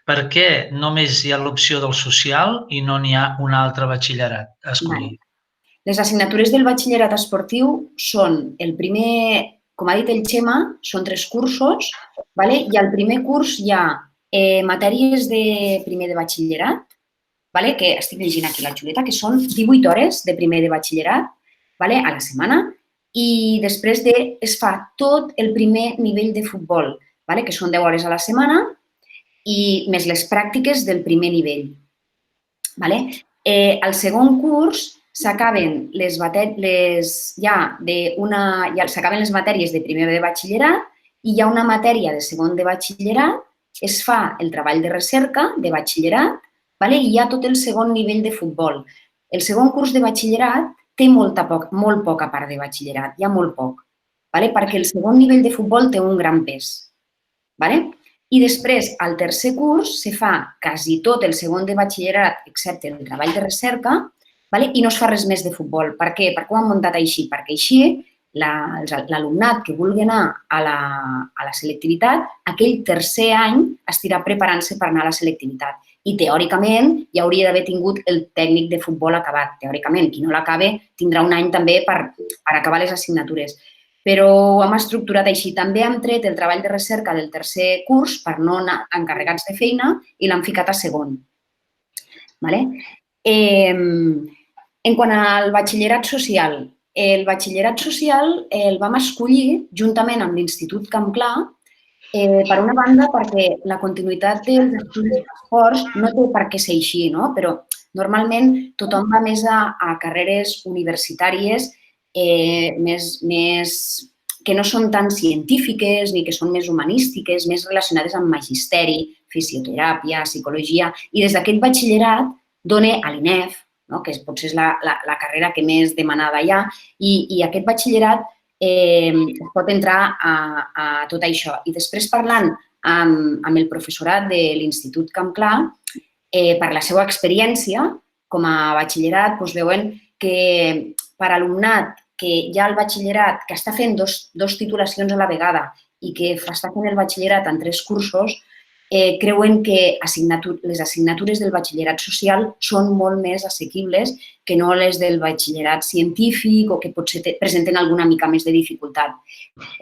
per què només hi ha l'opció del social i no n'hi ha un altre batxillerat a escollir? Les assignatures del batxillerat esportiu són el primer, com ha dit el Xema, són 3 cursos i al primer curs hi ha matèries de primer de batxillerat, que estic llegint aquí la xuleta, que són 18 hores de primer de batxillerat a la setmana. I després es fa tot el primer nivell de futbol, que són 10 hores a la setmana i més les pràctiques del primer nivell. Al segon curs s'acaben les matèries de primer de batxillerat i hi ha una matèria de segon de batxillerat, es fa el treball de recerca de batxillerat i hi ha tot el segon nivell de futbol. El segon curs de batxillerat té molt poca part de batxillerat, hi ha molt poc, perquè el segon nivell de futbol té un gran pes. I després, al tercer curs, se fa quasi tot el segon de batxillerat, excepte el treball de recerca, i no es fa res més de futbol. Per què? Per què ho han muntat així? Perquè així l'alumnat que vulgui anar a la selectivitat, aquell tercer any estirà preparant-se per anar a la selectivitat. i teòricament ja hauria d'haver tingut el tècnic de futbol acabat. Teòricament, qui no l'acabe tindrà un any també per acabar les assignatures. Però ho hem estructurat així. També hem tret el treball de recerca del tercer curs per no anar encarregats de feina i l'hem ficat a segon. En quant al batxillerat social, el batxillerat social el vam escollir juntament amb l'Institut Camp Clar, per una banda perquè la continuïtat dels estudis d'esports no té per què ser així, però normalment tothom va més a carreres universitàries que no són tan científiques ni que són més humanístiques, més relacionades amb magisteri, fisioteràpia, psicologia, i des d'aquest batxillerat dona a l'INEF, que potser és la carrera que més demanada hi ha, i aquest batxillerat es pot entrar a tot això. I després parlant amb el professorat de l'Institut Camp Clar, per la seva experiència com a batxillerat, veuen que per alumnat que hi ha el batxillerat, que està fent dos titulacions a la vegada i que està fent el batxillerat en 3 cursos, creuen que les assignatures del batxillerat social són molt més assequibles que no les del batxillerat científic o que potser presenten alguna mica més de dificultat.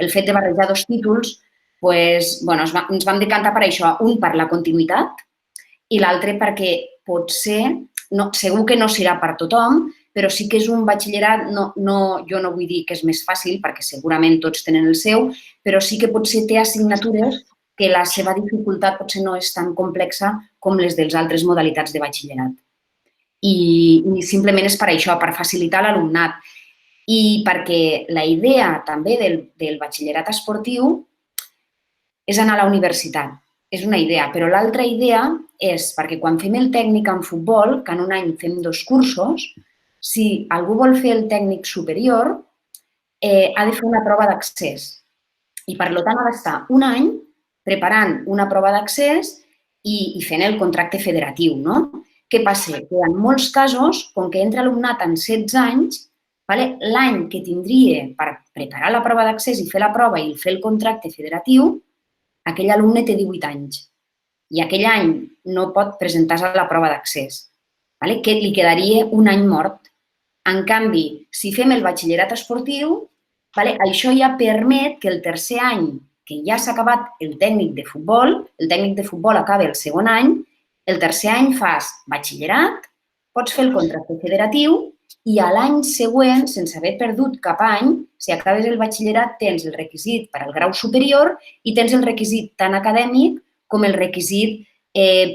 El fet de barrejar 2 títols, ens vam decantar per això, un per la continuïtat i l'altre perquè potser, segur que no serà per tothom, però sí que és un batxillerat, jo no vull dir que és més fàcil, perquè segurament tots tenen el seu, però sí que potser té assignatures que la seva dificultat potser no és tan complexa com les de les altres modalitats de batxillerat. I simplement és per això, per facilitar l'alumnat. I perquè la idea també del batxillerat esportiu és anar a la universitat. És una idea, però l'altra idea és perquè quan fem el tècnic en futbol, que en un any fem 2 cursos, si algú vol fer el tècnic superior, ha de fer una prova d'accés. I per tant ha d'estar un any preparant una prova d'accés i fent el contracte federatiu. Què passa? Que en molts casos, com que entra alumnat en 16 anys, l'any que tindria per preparar la prova d'accés i fer la prova i fer el contracte federatiu, aquell alumne té 18 anys i aquell any no pot presentar-se a la prova d'accés, que li quedaria un any mort. En canvi, si fem el batxillerat esportiu, això ja permet que el tercer any, que ja s'ha acabat el tècnic de futbol acaba el segon any, el tercer any fas batxillerat, pots fer el contracte federatiu i a l'any següent, sense haver perdut cap any, si acabes el batxillerat, tens el requisit per al grau superior i tens el requisit tant acadèmic com el requisit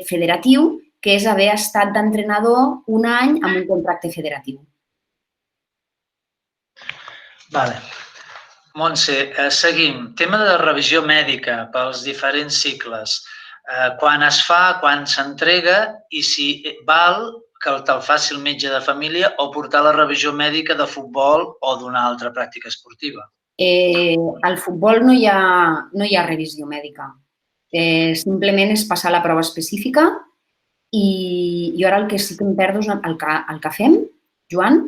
federatiu, que és haver estat d'entrenador un any amb un contracte federatiu. Vale. Montse, seguim. Tema de revisió mèdica pels diferents cicles. Quan es fa, quan s'entrega i si val que te'l faci el metge de família o portar la revisió mèdica de futbol o d'una altra pràctica esportiva. Al futbol no hi ha revisió mèdica. Simplement és passar la prova específica i jo ara el que sí que em perdo és el que fem, Joan.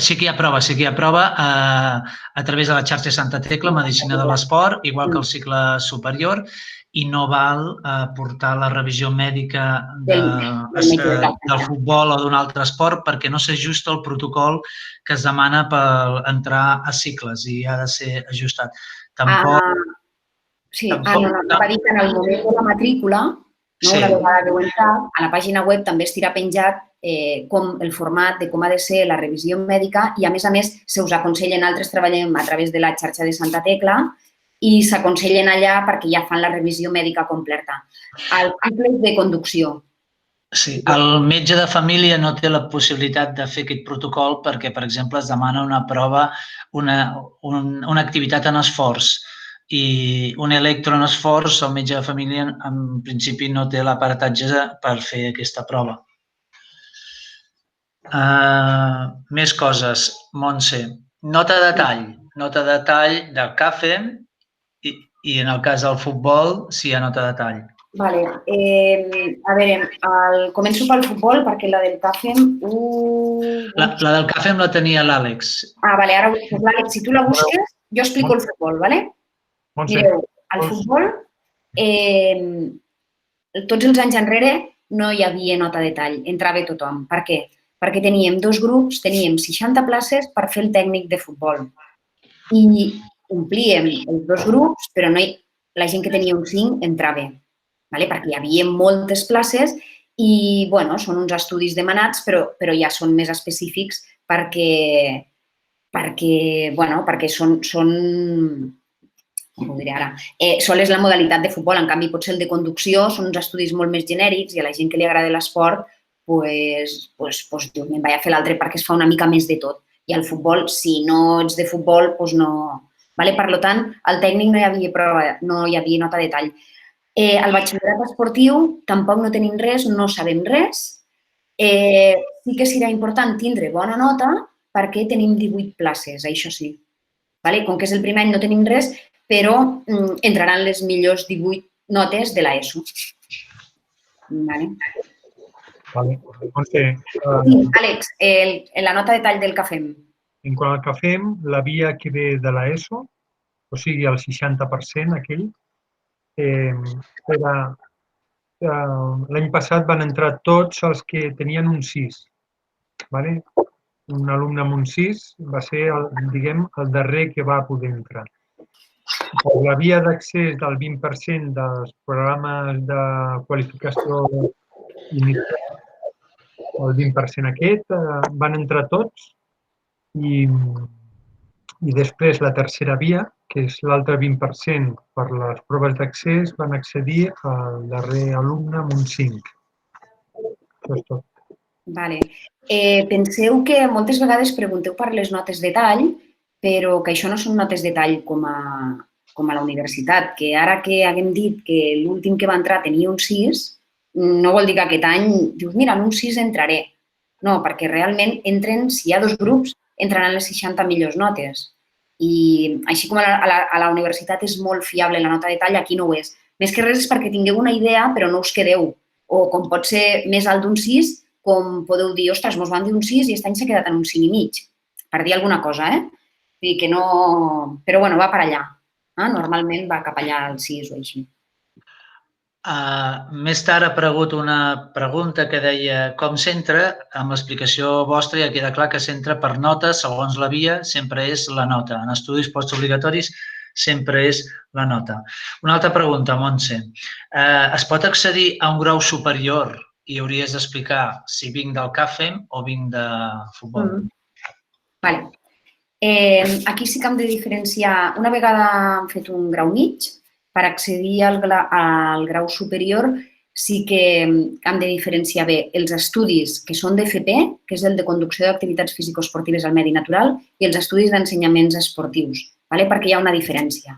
Sí que hi ha prova a través de la xarxa Santa Tecla, Medicina de l'Esport, igual que el cicle superior, i no val portar la revisió mèdica del futbol o d'un altre esport perquè no s'ajusta al protocol que es demana per entrar a cicles i ha de ser ajustat. Sí, anava a dir que en el moment de la matrícula, una vegada que ho entrat, a la pàgina web també estirà penjat el format de com ha de ser la revisió mèdica i, a més, se us aconsella, altres treballem a través de la xarxa de Santa Tecla i s'aconsellen allà perquè ja fan la revisió mèdica completa. El cicle de conducció. Sí, el metge de família no té la possibilitat de fer aquest protocol perquè, per exemple, es demana una prova, una activitat en esforç i un electro en esforç, el metge de família en principi no té l'aparatatge per fer aquesta prova. Més coses, Montse. Nota de tall del CAFEM i en el cas del futbol, si hi ha nota de tall. Vale. A veure, començo pel futbol perquè la del CAFEM... La del CAFEM la tenia l'Àlex. Vale, ara l'Àlex, si tu la busques, jo explico el futbol, vale? Mireu, el futbol tots els anys enrere no hi havia nota de tall, entrava tothom. Per què? Perquè teníem 2 grups, teníem 60 places per fer el tècnic de futbol. I omplíem els 2 grups, però la gent que tenia un 5 entrava, perquè hi havia moltes places i són uns estudis demanats, però ja són més específics perquè són, com ho diré ara, sol és la modalitat de futbol, en canvi potser el de conducció són uns estudis molt més genèrics i a la gent que li agrada l'esport doncs diu, me'n vaig a fer l'altre perquè es fa una mica més de tot. I al futbol, si no ets de futbol, doncs no. Per tant, al tècnic no hi havia prova, no hi havia nota de tall. Al batxillerat esportiu tampoc no tenim res, no sabem res. Sí que serà important tindre bona nota perquè tenim 18 places, això sí. Com que és el primer any no tenim res, però entraran les millors 18 notes de l'ESO. Àlex, la nota de tall del que fem. En quant al que fem, la via que ve de l'ESO, o sigui, el 60% aquell, l'any passat van entrar tots els que tenien un 6. Un alumne amb un 6 va ser, diguem, el darrer que va poder entrar. La via d'accés del 20% dels programes de qualificació inicial, el 20% aquest, van entrar tots i després la tercera via, que és l'altre 20% per les proves d'accés, van accedir al darrer alumne amb un 5. Això és tot. Penseu que moltes vegades pregunteu per les notes de tall, però que això no són notes de tall com a la universitat, que ara que haguem dit que l'últim que va entrar tenia un 6, no vol dir que aquest any dius, mira, en un 6 entraré. No, perquè realment entren, si hi ha 2 grups, entraran les 60 millors notes. I així com a la universitat és molt fiable la nota de tall, aquí no ho és. Més que res és perquè tingueu una idea, però no us quedeu. O com pot ser més alt d'un 6, com podeu dir, ostres, mos van dir un 6 i aquest any s'ha quedat en un 5 i mig. Per dir alguna cosa, Vull dir que no... Però va per allà. Normalment va cap allà al 6 o així. Més tard ha aparegut una pregunta que deia com s'entra, amb l'explicació vostra ja queda clar que s'entra per nota, segons la via, sempre és la nota. En estudis postobligatoris sempre és la nota. Una altra pregunta, Montse. Es pot accedir a un grau superior i hauries d'explicar si vinc del CAFEM o vinc de futbol? Aquí sí que hem de diferenciar. Una vegada hem fet un grau mig, per accedir al grau superior sí que hem de diferenciar bé els estudis que són d'FP, que és el de conducció d'activitats físico-esportives al medi natural, i els estudis d'ensenyaments esportius, perquè hi ha una diferència.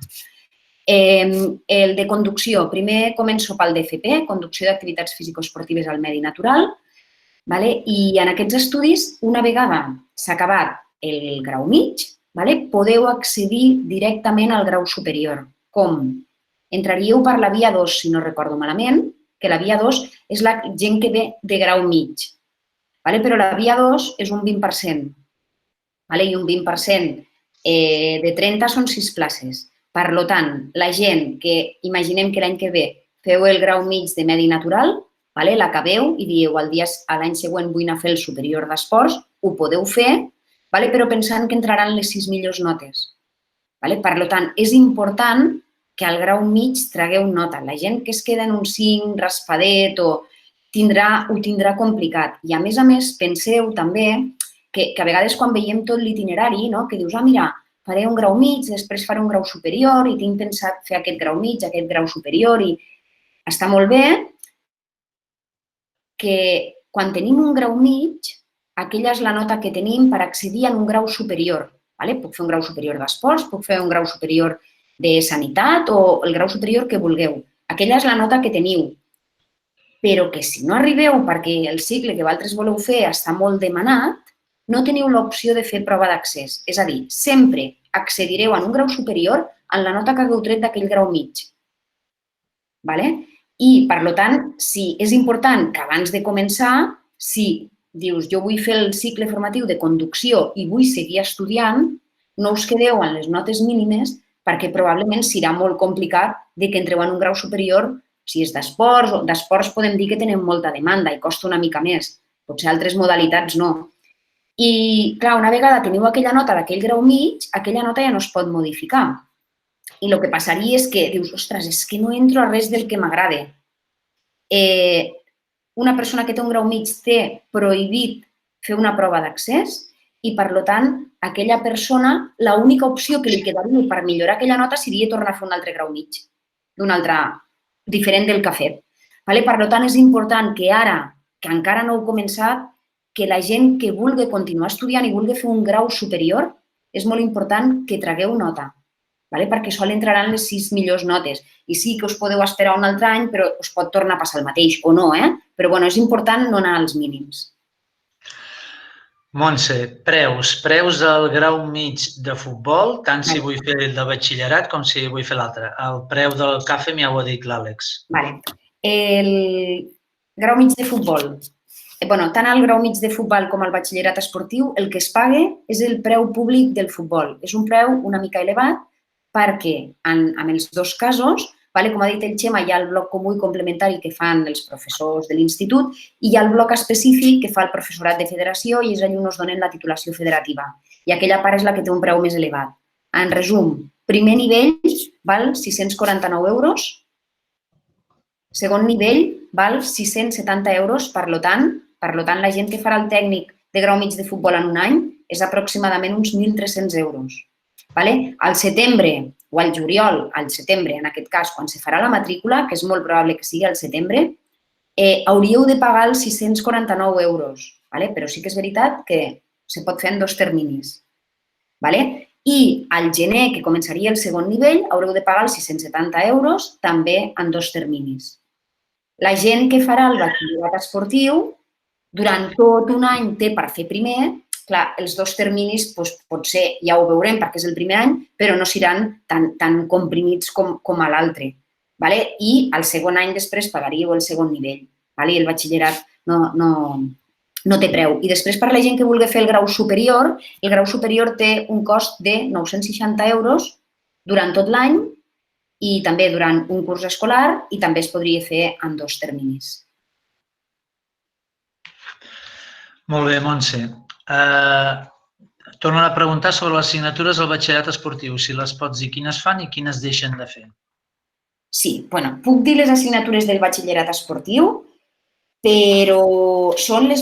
El de conducció, primer començo pel d'FP, conducció d'activitats físico-esportives al medi natural, i en aquests estudis, una vegada s'ha acabat el grau mig, podeu accedir directament al grau superior. Com? Entraríeu per la via 2, si no recordo malament, que la via 2 és la gent que ve de grau mig. Però la via 2 és un 20%. I un 20% de 30 són 6 places. Per tant, la gent que imaginem que l'any que ve feu el grau mig de medi natural, l'acabeu i dieu l'any següent vull anar a fer el superior d'esports, ho podeu fer, però pensant que entraran les 6 millors notes. Per tant, és important que al grau mig tragueu nota. La gent que es queda en un 5 raspadet ho tindrà complicat. I a més, penseu també que a vegades quan veiem tot l'itinerari, que dius, mira, faré un grau mig, després faré un grau superior i tinc pensat fer aquest grau mig, aquest grau superior i està molt bé que quan tenim un grau mig, aquella és la nota que tenim per accedir a un grau superior. Puc fer un grau superior d'esports, puc fer un grau superior de sanitat o el grau superior que vulgueu. Aquella és la nota que teniu. Però que si no arribeu perquè el cicle que vosaltres voleu fer està molt demanat, no teniu l'opció de fer prova d'accés. És a dir, sempre accedireu a un grau superior en la nota que hagueu tret d'aquell grau mig. I, per tant, és important que abans de començar, si dius jo vull fer el cicle formatiu de conducció i vull seguir estudiant, no us quedeu en les notes mínimes perquè probablement serà molt complicat que entreu en un grau superior Si és d'esports podem dir que tenen molta demanda i costa una mica més. Potser altres modalitats no. I, clar, una vegada teniu aquella nota d'aquell grau mig, aquella nota ja no es pot modificar. I el que passaria és que dius, ostres, és que no entro a res del que m'agrada. Una persona que té un grau mig té prohibit fer una prova d'accés i, per tant, aquella persona, l'única opció que li quedaria per millorar aquella nota seria tornar a fer un altre grau mig, d'un altre, diferent del que ha fet. Per tant, és important que ara, que encara no heu començat, que la gent que vulgui continuar estudiant i vulgui fer un grau superior, és molt important que tragueu nota, perquè sol entraran les 6 millors notes. I sí que us podeu esperar un altre any, però us pot tornar a passar el mateix, o no, Però és important no anar als mínims. Montse, preus del grau mig de futbol, tant si vull fer el de batxillerat com si vull fer l'altre. El preu del CAFEM ja ho ha dit l'Àlex. El grau mig de futbol. Tant el grau mig de futbol com el batxillerat esportiu, el que es paga és el preu públic del futbol. És un preu una mica elevat perquè en els dos casos, com ha dit el Xema, hi ha el bloc comú i complementari que fan els professors de l'institut i hi ha el bloc específic que fa el professorat de federació i és allà on es donen la titulació federativa. I aquella part és la que té un preu més elevat. En resum, primer nivell val 649 euros, segon nivell val 670 euros, per tant, la gent que farà el tècnic de grau mig de futbol en un any és aproximadament uns 1.300 euros. Al setembre o al juliol, al setembre, en aquest cas, quan se farà la matrícula, que és molt probable que sigui al setembre, hauríeu de pagar els 649 euros, però sí que és veritat que se pot fer en 2 terminis. I al gener, que començaria el segon nivell, haureu de pagar els 670 euros també en 2 terminis. La gent que farà el batxillerat esportiu, durant tot un any té per fer primer. Clar, els 2 terminis potser ja ho veurem perquè és el primer any, però no seran tan comprimits com a l'altre. I el segon any després pagaríeu el segon nivell. El batxillerat no té preu. I després, per la gent que vulgui fer el grau superior té un cost de 960 euros durant tot l'any i també durant un curs escolar i també es podria fer en 2 terminis. Molt bé, Montse. Torno a preguntar sobre les assignatures del batxillerat esportiu, si les pots dir quines fan i quines deixen de fer. Sí, puc dir les assignatures del batxillerat esportiu, però són les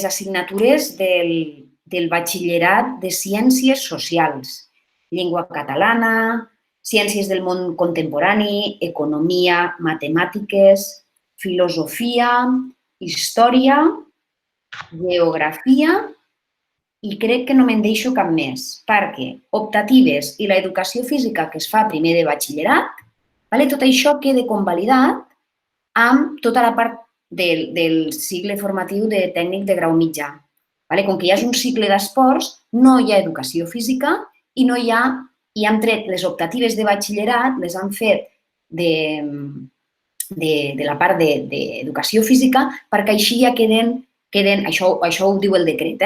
assignatures del batxillerat de ciències socials, llengua catalana, ciències del món contemporani, economia, matemàtiques, filosofia, història, geografia i crec que no me'n deixo cap més, perquè optatives i l'educació física que es fa primer de batxillerat, tot això queda convalidat amb tota la part del cicle formatiu de tècnic de grau mitjà. Com que hi ha un cicle d'esports, no hi ha educació física i no hi ha, i han tret les optatives de batxillerat, les han fet de la part d'educació física perquè així ja queden, això ho diu el decret,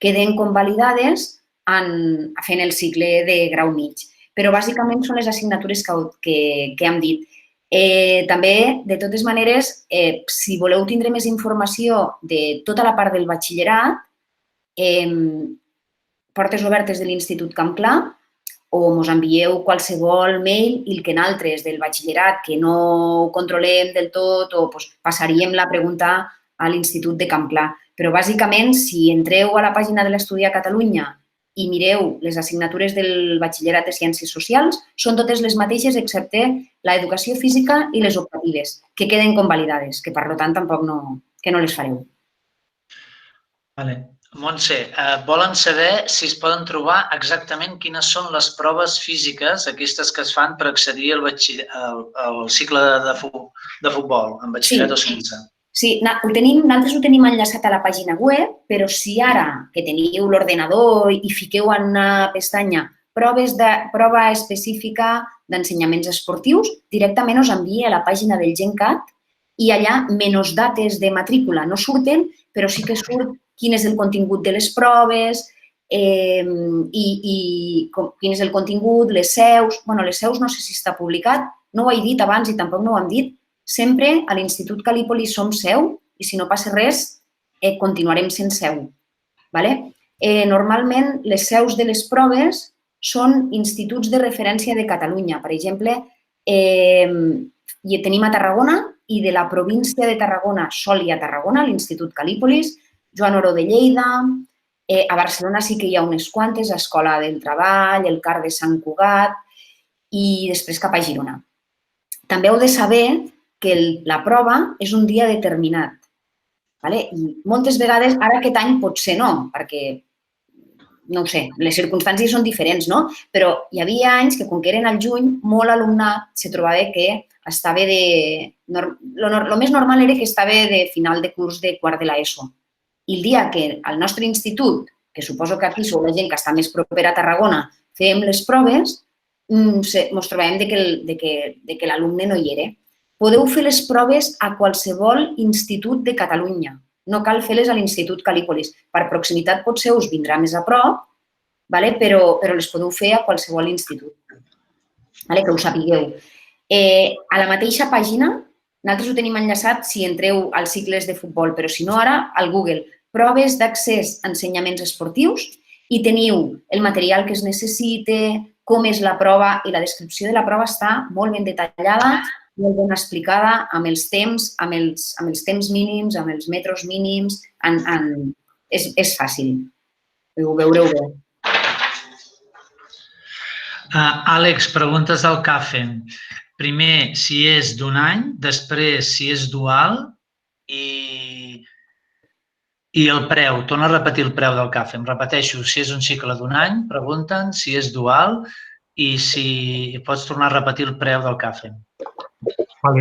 queden convalidades fent el cicle de grau mig. Però bàsicament són les assignatures que hem dit. També, de totes maneres, si voleu tindre més informació de tota la part del batxillerat, portes obertes de l'Institut Camp Clar o ens envieu qualsevol mail i el que nosaltres del batxillerat que no ho controlem del tot o passaríem la pregunta a l'Institut de Camp Clar. Però, bàsicament, si entreu a la pàgina de l'Estudi a Catalunya i mireu les assignatures del batxillerat de Ciències Socials, són totes les mateixes excepte l'educació física i les optatives, que queden convalidades, que per tant tampoc no les fareu. Montse, volen saber si es poden trobar exactament quines són les proves físiques, aquestes que es fan per accedir al cicle de futbol, en batxillerat o sense. Sí, nosaltres ho tenim enllaçat a la pàgina web, però si ara que teniu l'ordenador i fiqueu en una pestanya prova específica d'ensenyaments esportius, directament us envia a la pàgina del GenCat i allà menys dates de matrícula no surten, però sí que surt quin és el contingut de les proves i quin és el contingut, les seus. Les seus no sé si està publicat, no ho he dit abans i tampoc no ho hem dit, sempre a l'Institut Cal·lípolis som seu i si no passa res continuarem sent seu. Normalment les seus de les proves són instituts de referència de Catalunya. Per exemple, tenim a Tarragona i de la província de Tarragona, sol hi ha Tarragona, l'Institut Cal·lípolis, Joan Oró de Lleida, a Barcelona sí que hi ha unes quantes, Escola del Treball, el CAR de Sant Cugat i després cap a Girona. També heu de saber que la prova és un dia determinat. I moltes vegades, ara aquest any potser no, perquè, no ho sé, les circumstàncies són diferents, no? Però hi havia anys que, com que eren al juny, molt alumnat se trobava que estava de... El més normal era que estava de final de curs de quart de l'ESO. I el dia que al nostre institut, que suposo que aquí sou la gent que està més propera a Tarragona, fèiem les proves, ens trobàvem que l'alumne no hi era. Podeu fer les proves a qualsevol institut de Catalunya. No cal fer-les a l'Institut Cal·lípolis. Per proximitat potser us vindrà més a prop, però les podeu fer a qualsevol institut. Que ho sapigueu. A la mateixa pàgina, nosaltres ho tenim enllaçat si entreu als cicles de futbol, però si no ara, al Google, proves d'accés a ensenyaments esportius i teniu el material que es necessita, com és la prova i la descripció de la prova està molt ben detallada, molt ben explicada, amb els temps mínims, amb els metres mínims. És fàcil. Ho veureu bé. Àlex, preguntes del CAFEM. Primer, si és d'un any, després, si és dual i el preu. Torna a repetir el preu del CAFEM. Repeteixo, si és un cicle d'un any, pregunten si és dual i si pots tornar a repetir el preu del CAFEM. El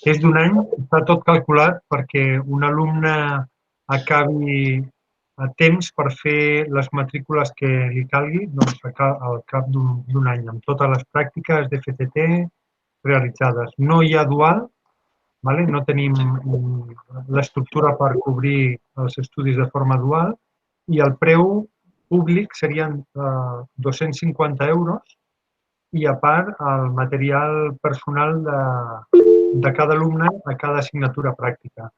que és d'un any està tot calculat perquè un alumne acabi a temps per fer les matrícules que li calgui al cap d'un any, amb totes les pràctiques d'FTT realitzades. No hi ha dual, no tenim l'estructura per cobrir els estudis de forma dual i el preu públic serien 250 euros i a part el material personal de cada alumne a cada assignatura pràctica.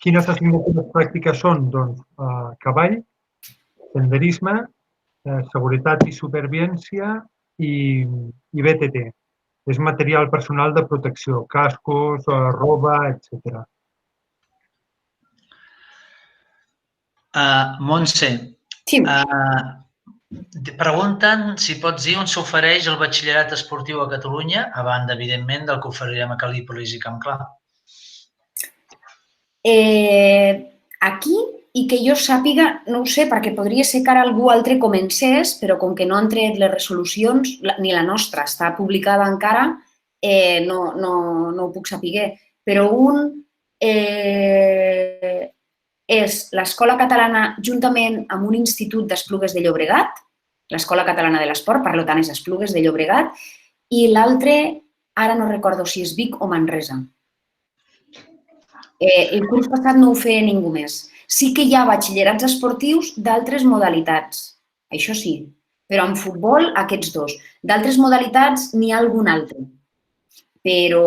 Quines assignatures pràctiques són? Doncs cavall, senderisme, seguretat i supervivència i BTT. És material personal de protecció, cascos, roba, etc. Montse, pregunten si pots dir on s'ofereix el batxillerat esportiu a Catalunya, a banda, evidentment, del que oferirem a Cal·lípolis i Camp Clar. Aquí, i que jo sàpiga, no ho sé, perquè podria ser que ara algú altre comencés, però com que no han tret les resolucions, ni la nostra està publicada encara, no ho puc saber. Però un és l'Escola Catalana juntament amb un institut d'Esplugues de Llobregat, l'Escola Catalana de l'Esport, per tant és Esplugues de Llobregat, i l'altre, ara no recordo si és Vic o Manresa. El curs passat no ho feia ningú més. Sí que hi ha batxillerats esportius d'altres modalitats, això sí, però en futbol aquests dos. D'altres modalitats n'hi ha algun altre, però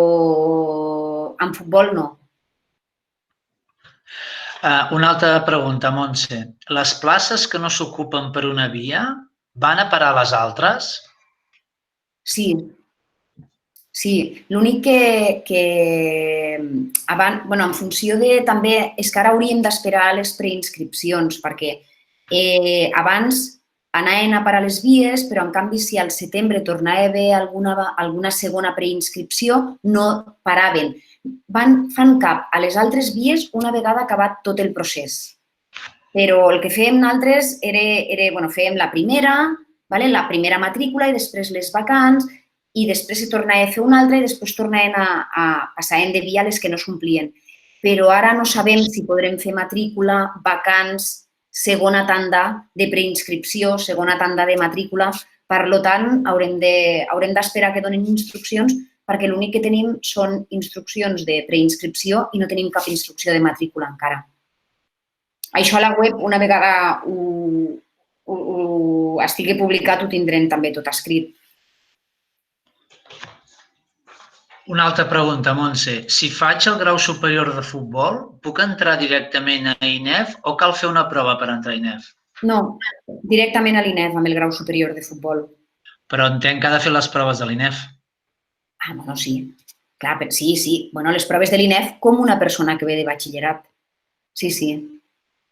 en futbol no. Una altra pregunta, Montse. Les places que no s'ocupen per una via van a parar a les altres? Sí. Sí, l'únic que en funció de també, és que ara hauríem d'esperar les preinscripcions perquè abans anaven a parar les vies, però en canvi si al setembre tornava a haver alguna segona preinscripció no paraven. Fan cap a les altres vies una vegada acabat tot el procés. Però el que fèiem nosaltres era, fèiem la primera matrícula i després les vacants i després se tornava a fer una altra i després tornaven a passar de via les que no s'omplien. Però ara no sabem si podrem fer matrícula, vacants, segona tanda de preinscripció, segona tanda de matrícula. Per tant, haurem d'esperar que donin instruccions perquè l'únic que tenim són instruccions de preinscripció i no tenim cap instrucció de matrícula encara. Això a la web, una vegada ho estigui publicat, ho tindrem també tot escrit. Una altra pregunta, Montse. Si faig el grau superior de futbol, puc entrar directament a INEF o cal fer una prova per entrar a INEF? No, directament a l'INEF amb el grau superior de futbol. Però entenc que ha de fer les proves de l'INEF. Ah, bueno, sí. Clar, sí, sí. Bueno, les proves de l'INEF com una persona que ve de batxillerat. Sí, sí.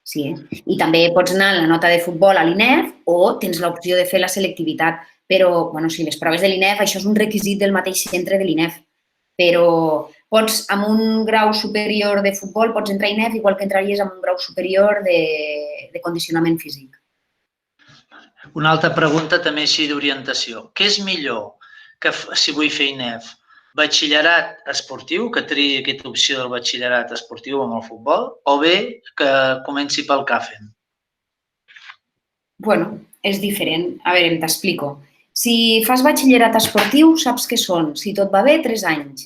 Sí. I també pots anar a la nota de futbol a l'INEF o tens l'opció de fer la selectivitat. Però, bueno, sí, les proves de l'INEF, això és un requisit del mateix centre de l'INEF. Però pots, amb un grau superior de futbol, pots entrar a INEF igual que entraries amb un grau superior de condicionament físic. Una altra pregunta també així d'orientació. Què és millor que si vull fer INEF? Batxillerat esportiu, que triï aquesta opció del batxillerat esportiu amb el futbol, o bé que comenci pel CAFEN? Bueno, és diferent. A veure, t'explico. Si fas batxillerat esportiu, saps què són, si tot va bé, 3 anys.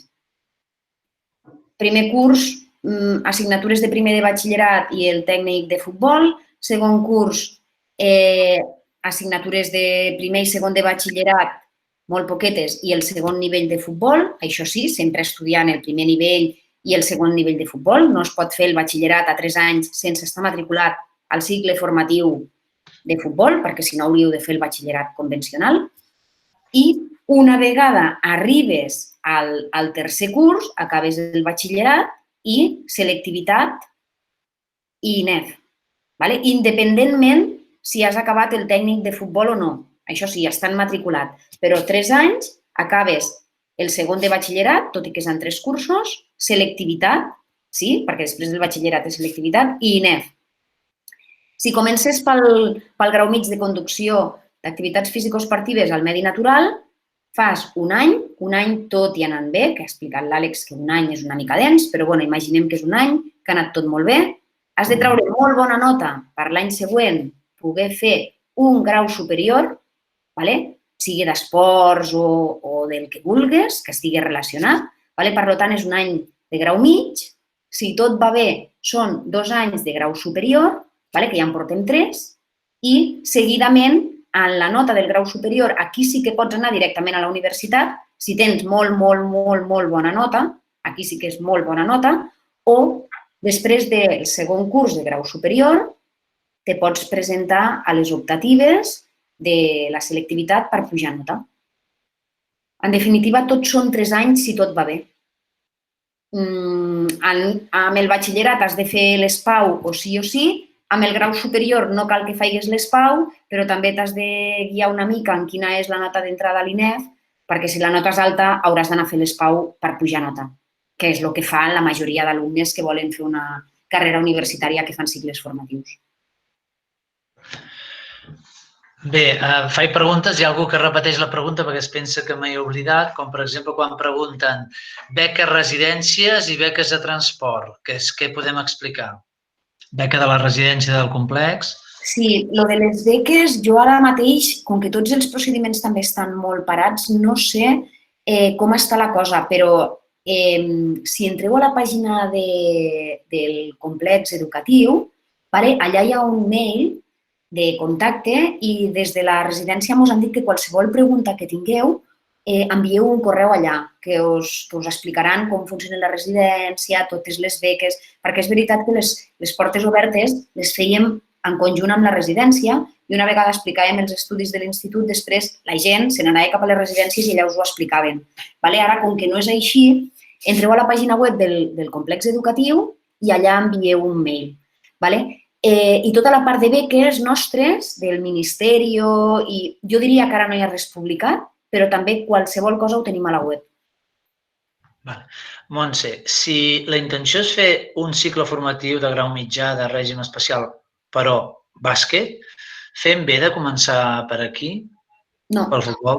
Primer curs, assignatures de primer de batxillerat i el tècnic de futbol. Segon curs, assignatures de primer i segon de batxillerat, molt poquetes, i el segon nivell de futbol. Això sí, sempre estudiant el primer nivell i el segon nivell de futbol. No es pot fer el batxillerat a 3 anys sense estar matriculat al cicle formatiu de futbol, perquè si no hauríeu de fer el batxillerat convencional. I una vegada arribes al tercer curs, acabes el batxillerat i selectivitat i INEF, independentment si has acabat el tècnic de futbol o no. Això sí, estan matriculat, però 3 anys acabes el segon de batxillerat, tot i que és en 3 cursos, selectivitat, sí, perquè després del batxillerat és selectivitat, i INEF. Si comences pel grau mig de conducció d'activitats físico-esportives al medi natural, fas un any tot i anant bé, que ha explicat l'Àlex que un any és una mica dens, però bueno, imaginem que és un any, que ha anat tot molt bé. Has de treure molt bona nota per l'any següent poder fer un grau superior, sigui d'esports o del que vulguis, que estigui relacionat. Per tant, és un any de grau mig. Si tot va bé, són 2 anys de grau superior, que ja en portem 3, i seguidament, en la nota del grau superior, aquí sí que pots anar directament a la universitat, si tens molt bona nota, aquí sí que és molt bona nota, o després del segon curs de grau superior, te pots presentar a les optatives de la selectivitat per pujar nota. En definitiva, tots són 3 anys si tot va bé. Amb el batxillerat has de fer l'ESPAU o sí, amb el grau superior no cal que faigues l'ESPAU, però també t'has de guiar una mica en quina és la nota d'entrada a l'INEF, perquè si la nota és alta hauràs d'anar a fer l'ESPAU per pujar nota, que és el que fan la majoria d'alumnes que volen fer una carrera universitària que fan cicles formatius. Bé, faig preguntes, hi ha algú que repeteix la pregunta perquè es pensa que m'he oblidat, com per exemple quan pregunten beques residències i beques de transport. Què podem explicar? Beca de la residència del complex? Sí, el de les beques, jo ara mateix, com que tots els procediments també estan molt parats, no sé com està la cosa, però si entreu a la pàgina del complex educatiu, allà hi ha un mail de contacte i des de la residència ens han dit que qualsevol pregunta que tingueu envieu un correu allà que us explicaran com funciona la residència, totes les beques, perquè és veritat que les portes obertes les fèiem en conjunt amb la residència i una vegada explicàvem els estudis de l'institut, després la gent se n'anava cap a les residències i allà us ho explicaven. Ara, com que no és així, entreu a la pàgina web del complex educatiu i allà envieu un mail. I tota la part de beques nostres, del Ministeri, i jo diria que ara no hi ha res publicat, però també qualsevol cosa ho tenim a la web. Montse, si la intenció és fer un cicle formatiu de grau mitjà de règim especial, però bàsquet, fem bé de començar per aquí? No. Pel futbol?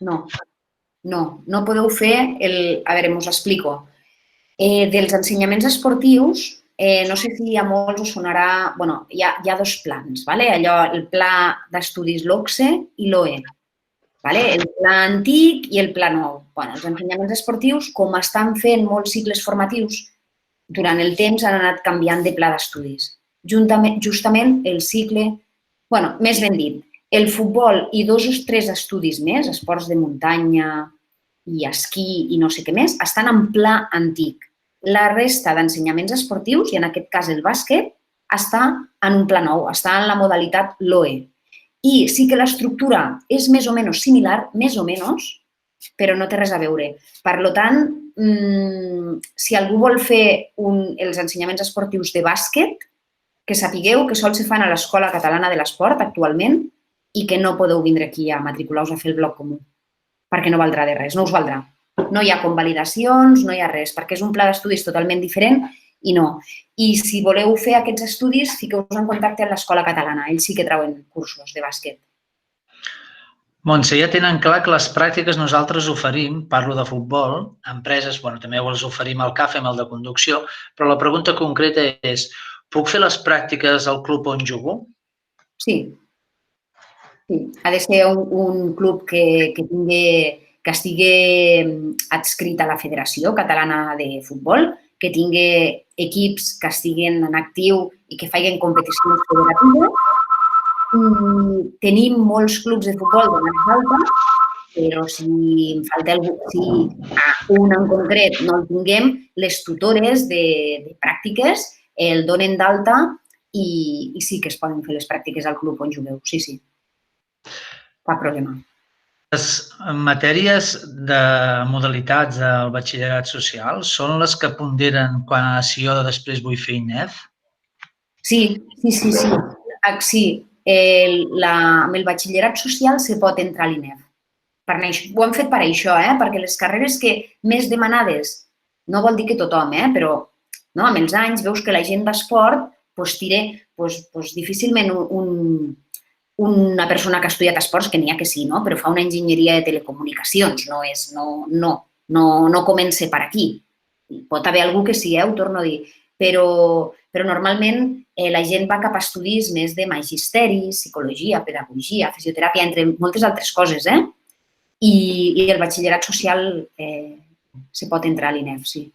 No podeu fer A veure, us explico. Dels ensenyaments esportius, no sé si a molts us sonarà... Bueno, hi ha 2 plans, el pla d'estudis LOCSE i l'OE. El pla antic i el pla nou. Els ensenyaments esportius, com estan fent molts cicles formatius, durant el temps han anat canviant de pla d'estudis. Justament el cicle... Més ben dit, el futbol i 2 o 3 estudis més, esports de muntanya, i esquí i no sé què més, estan en pla antic. La resta d'ensenyaments esportius, i en aquest cas el bàsquet, està en un pla nou, està en la modalitat LOE. I sí que l'estructura és més o menys similar, més o menys, però no té res a veure. Per tant, si algú vol fer els ensenyaments esportius de bàsquet, que sapigueu que sols se fan a l'Escola Catalana de l'Esport actualment i que no podeu vindre aquí a matricular-vos a fer el bloc comú, perquè no valdrà de res, no us valdrà. No hi ha convalidacions, no hi ha res, perquè és un pla d'estudis totalment diferent i no. I si voleu fer aquests estudis, fiqueu-vos en contacte amb l'Escola Catalana, ells sí que trauen cursos de bàsquet. Montse, ja tenen clar que les pràctiques nosaltres oferim, parlo de futbol, empreses, també les oferim al CAF, fem el de conducció, però la pregunta concreta és, puc fer les pràctiques al club on jugo? Sí. Ha de ser un club que estigui adscrit a la Federació Catalana de Futbol, que tingui equips que estiguin en actiu i que facin competicions federatives. Tenim molts clubs de futbol donats d'alta, però si em falta algú, si un en concret no el tinguem, les tutores de pràctiques el donen d'alta i sí que es poden fer les pràctiques al club on jugueu. Sí. Cap problema. Les matèries de modalitats del batxillerat social són les que ponderen quan si jo després vull fer INEF? Sí. Amb el batxillerat social se pot entrar a l'INEF. Ho hem fet per això, perquè les carreres que més demanades, no vol dir que tothom, però amb els anys veus que la gent d'esport tira difícilment una persona que ha estudiat esports, que n'hi ha que sí, però fa una enginyeria de telecomunicacions, no comença per aquí. Pot haver algú que sí, ho torno a dir, però normalment la gent va cap a estudis més de magisteri, psicologia, pedagogia, fisioteràpia, entre moltes altres coses, i el batxillerat social se pot entrar a l'INEF, sí.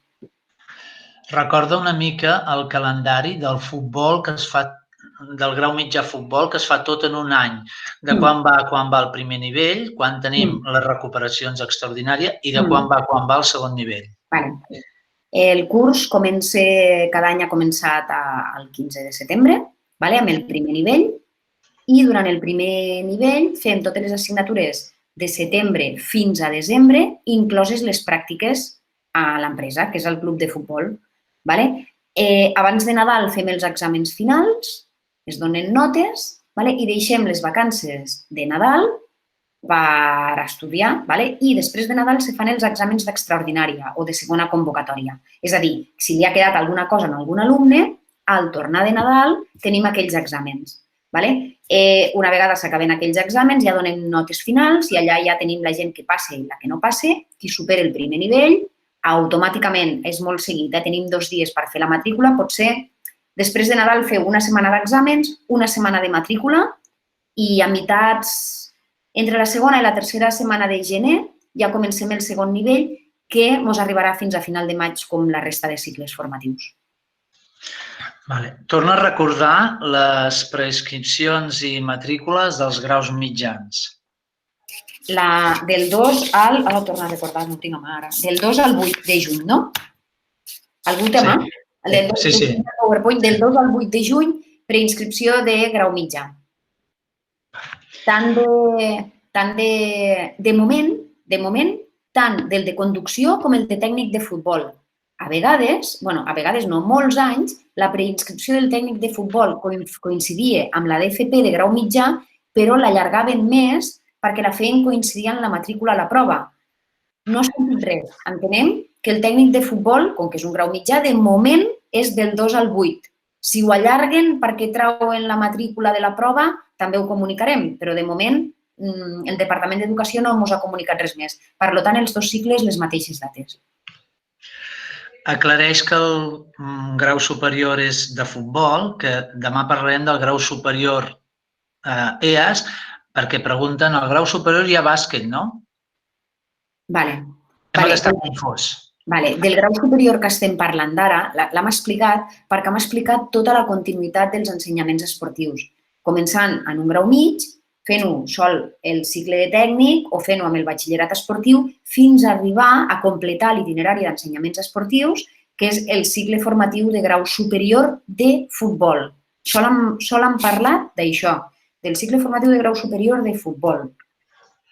Recorda una mica el calendari del futbol que es fa, del grau mitjà futbol, que es fa tot en un any, de quan va el primer nivell, quan tenim les recuperacions extraordinàries i de quan va el segon nivell. El curs cada any ha començat el 15 de setembre, amb el primer nivell, i durant el primer nivell fem totes les assignatures de setembre fins a desembre, incloses les pràctiques a l'empresa, que és el club de futbol. Abans de Nadal fem els exàmens finals, es donen notes i deixem les vacances de Nadal per estudiar i després de Nadal se fan els exàmens d'extraordinària o de segona convocatòria. És a dir, si li ha quedat alguna cosa en algun alumne, al tornar de Nadal tenim aquells exàmens. Una vegada s'acaben aquells exàmens ja donem notes finals i allà ja tenim la gent que passa i la que no passa, qui supera el primer nivell, automàticament és molt seguit, tenim 2 dies per fer la matrícula, potser després de Nadal feu una setmana d'exàmens, una setmana de matrícula i a entre la segona i la tercera setmana de gener ja comencem el segon nivell que ens arribarà fins a final de maig com la resta de cicles formatius. Torna a recordar les preinscripcions i matrícules dels graus mitjans. Del 2 al... Ara ho torno a recordar, no ho tinc a mà ara. Del 2 al 8 de juny, no? Algú té a mà? Sí. Del 2 al 8 de juny, preinscripció de grau mitjà. De moment, tant del de conducció com el de tècnic de futbol. A vegades no, molts anys, la preinscripció del tècnic de futbol coincidia amb la d'FP de grau mitjà, però l'allargaven més perquè la feien coincidir amb la matrícula a la prova. No s'ha sentit res. Entenem que el tècnic de futbol, com que és un grau mitjà, de moment és del 2 al 8. Si ho allarguen perquè trauen la matrícula de la prova, també ho comunicarem, però de moment el Departament d'Educació no ens ha comunicat res més. Per tant, els 2 cicles, les mateixes dates. Aclareix que el grau superior és de futbol, que demà parlarem del grau superior EAS, perquè pregunten, al grau superior hi ha bàsquet, no? Hem d'estar confós. Del grau superior que estem parlant d'ara, l'hem explicat perquè hem explicat tota la continuïtat dels ensenyaments esportius. Començant en un grau mig, fent-ho sol el cicle de tècnic o fent-ho amb el batxillerat esportiu fins a arribar a completar l'itinerari d'ensenyaments esportius, que és el cicle formatiu de grau superior de futbol. Sol han parlat d'això, del cicle formatiu de grau superior de futbol.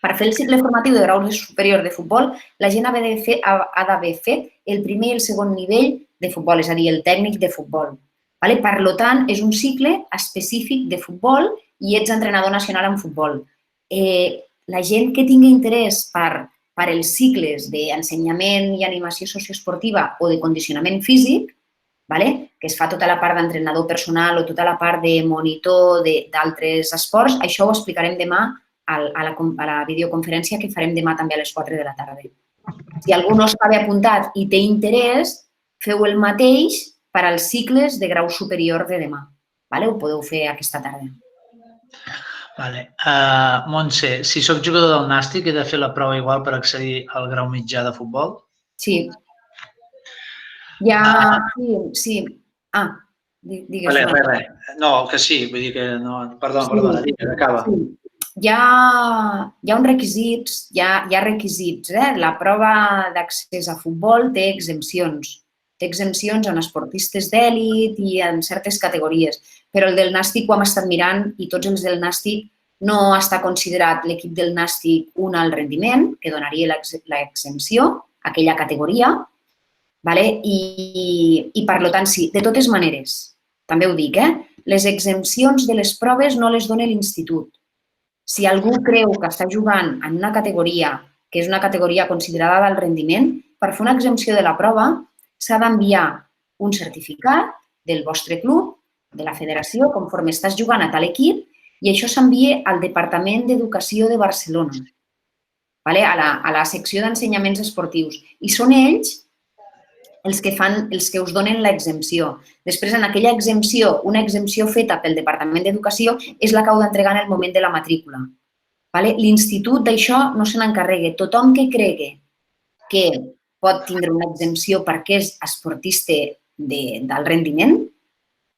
Per fer el cicle formatiu de grau superior de futbol, la gent ha d'haver fet el primer i el segon nivell de futbol, és a dir, el tècnic de futbol. Per tant, és un cicle específic de futbol i ets entrenador nacional en futbol. La gent que tingui interès per els cicles d'ensenyament i animació socioesportiva o de condicionament físic, que es fa tota la part d'entrenador personal o tota la part de monitor d'altres esports, això ho explicarem demà a la videoconferència que farem demà també a les 4 de la tarda. Si algú no està bé apuntat i té interès, feu el mateix per als cicles de grau superior de demà. Ho podeu fer aquesta tarda. Montse, si soc jugador del Nàstic, he de fer la prova igual per accedir al grau mitjà de futbol? Sí. Sí. Digues. Res. No, que sí, vull dir que no... Perdona, digues, acaba. Hi ha requisits, La prova d'accés a futbol té exempcions. Té exempcions en esportistes d'èlit i en certes categories, però el del Nàstic ho hem estat mirant i tots els del Nàstic no està considerat l'equip del Nàstic un alt rendiment, que donaria l'exempció a aquella categoria, i per tant, sí, de totes maneres, també ho dic, les exempcions de les proves no les dona l'institut. Si algú creu que està jugant en una categoria que és una categoria considerada d'alt rendiment, per fer una exempció de la prova s'ha d'enviar un certificat del vostre club, de la federació, conforme estàs jugant a tal equip, i això s'envia al Departament d'Educació de Barcelona, a la secció d'ensenyaments esportius. I són ells els que us donen l'exempció. Després, en aquella exempció, una exempció feta pel Departament d'Educació és la que heu d'entregar en el moment de la matrícula. L'institut d'això no se n'encarrega. Tothom que cregui que pot tindre una exempció perquè és esportista d'alt rendiment,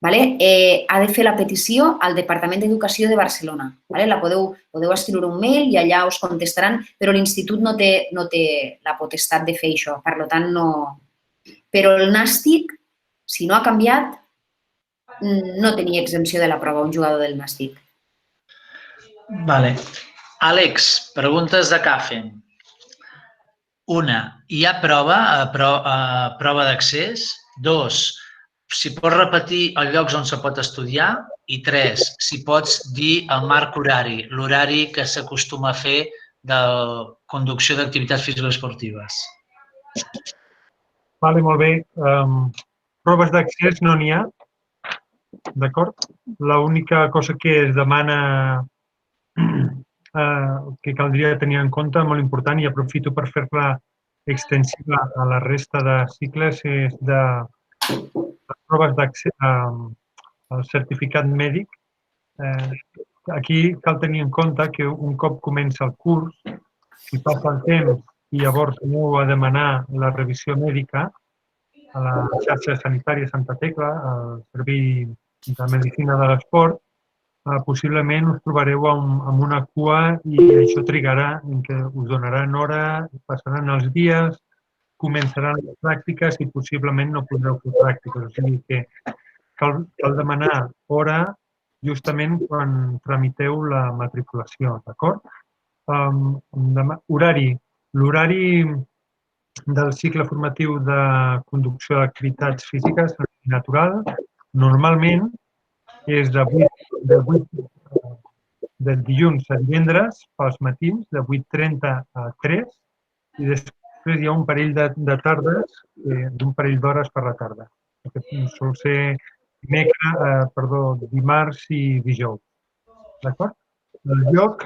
ha de fer la petició al Departament d'Educació de Barcelona. Podeu escriure un mail i allà us contestaran, però l'institut no té la potestat de fer això. Per tant, no... Però el Nàstic, si no ha canviat, no tenia exempció de la prova, un jugador del Nàstic. Àlex, preguntes de CAFE. Una, hi ha prova d'accés? Dos, si pots repetir els llocs on se pot estudiar? I tres, si pots dir el marc horari, l'horari que s'acostuma a fer de conducció d'activitats físico-esportives. Molt bé. Proves d'accés no n'hi ha, d'acord? L'única cosa que es demana que caldria tenir en compte, molt important, i aprofito per fer-la extensiva a la resta de cicles, és de les proves d'accés al certificat mèdic. Aquí cal tenir en compte que un cop comença el curs, si passa el temps i llavors aneu a demanar la revisió mèdica a la xarxa sanitària Santa Tecla, al Servei de Medicina de l'Esport, possiblement us trobareu amb una cua i això trigarà en què us donaran hora, passaran els dies, començaran les pràctiques i possiblement no podreu fer pràctiques. O sigui que cal demanar hora justament quan tramiteu la matriculació, d'acord? Horari. L'horari del cicle formatiu de conducció d'activitats físiques natural normalment és de dilluns a divendres pels matins, de 8:30 a 3, i després hi ha un parell de tardes, d'un parell d'hores per la tarda. Sol ser dimarts i dijous. D'acord? El lloc...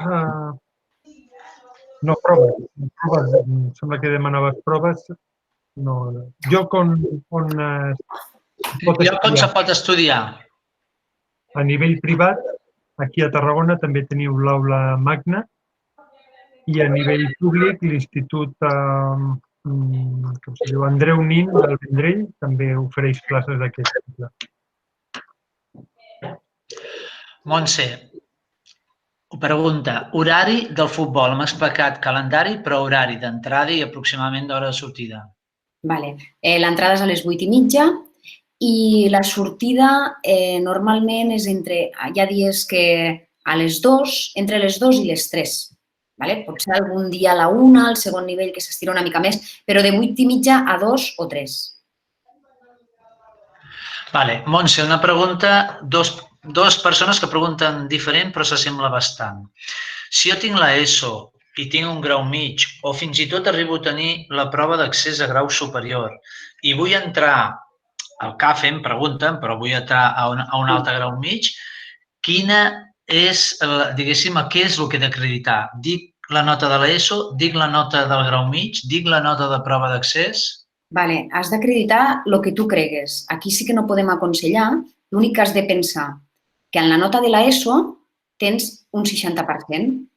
No, proves. Sembla que demanaves proves. Lloc on se pot estudiar? A nivell privat, aquí a Tarragona també teniu l'aula magna i a nivell públic l'Institut Andreu Nin del Vendrell també ofereix classes d'aquest cicle. Montse, Pregunta, horari del futbol. Hem explicat calendari, però horari d'entrada i aproximadament d'hora de sortida. Vale. L'entrada és a les 8:30 i la sortida normalment és entre, hi ha dies que a les 2, entre les 2 i les 3. Vale? Potser algun dia a la 1, al segon nivell que s'estira una mica més, però de 8:30 a 2 o 3. Vale. Montse, una pregunta, dues persones que pregunten diferent però s'assembla bastant. Si jo tinc l'ESO i tinc un grau mig o fins i tot arribo a tenir la prova d'accés a grau superior i vull entrar al CAFEM, pregunten, però vull entrar a un altre grau mig, quina és, diguéssim, què és el que he d'acreditar? Dic la nota de l'ESO, dic la nota del grau mig, dic la nota de prova d'accés? Vale, has d'acreditar el que tu cregues. Aquí sí que no podem aconsellar, l'únic que has de pensar que en la nota de l'ESO tens un 60%,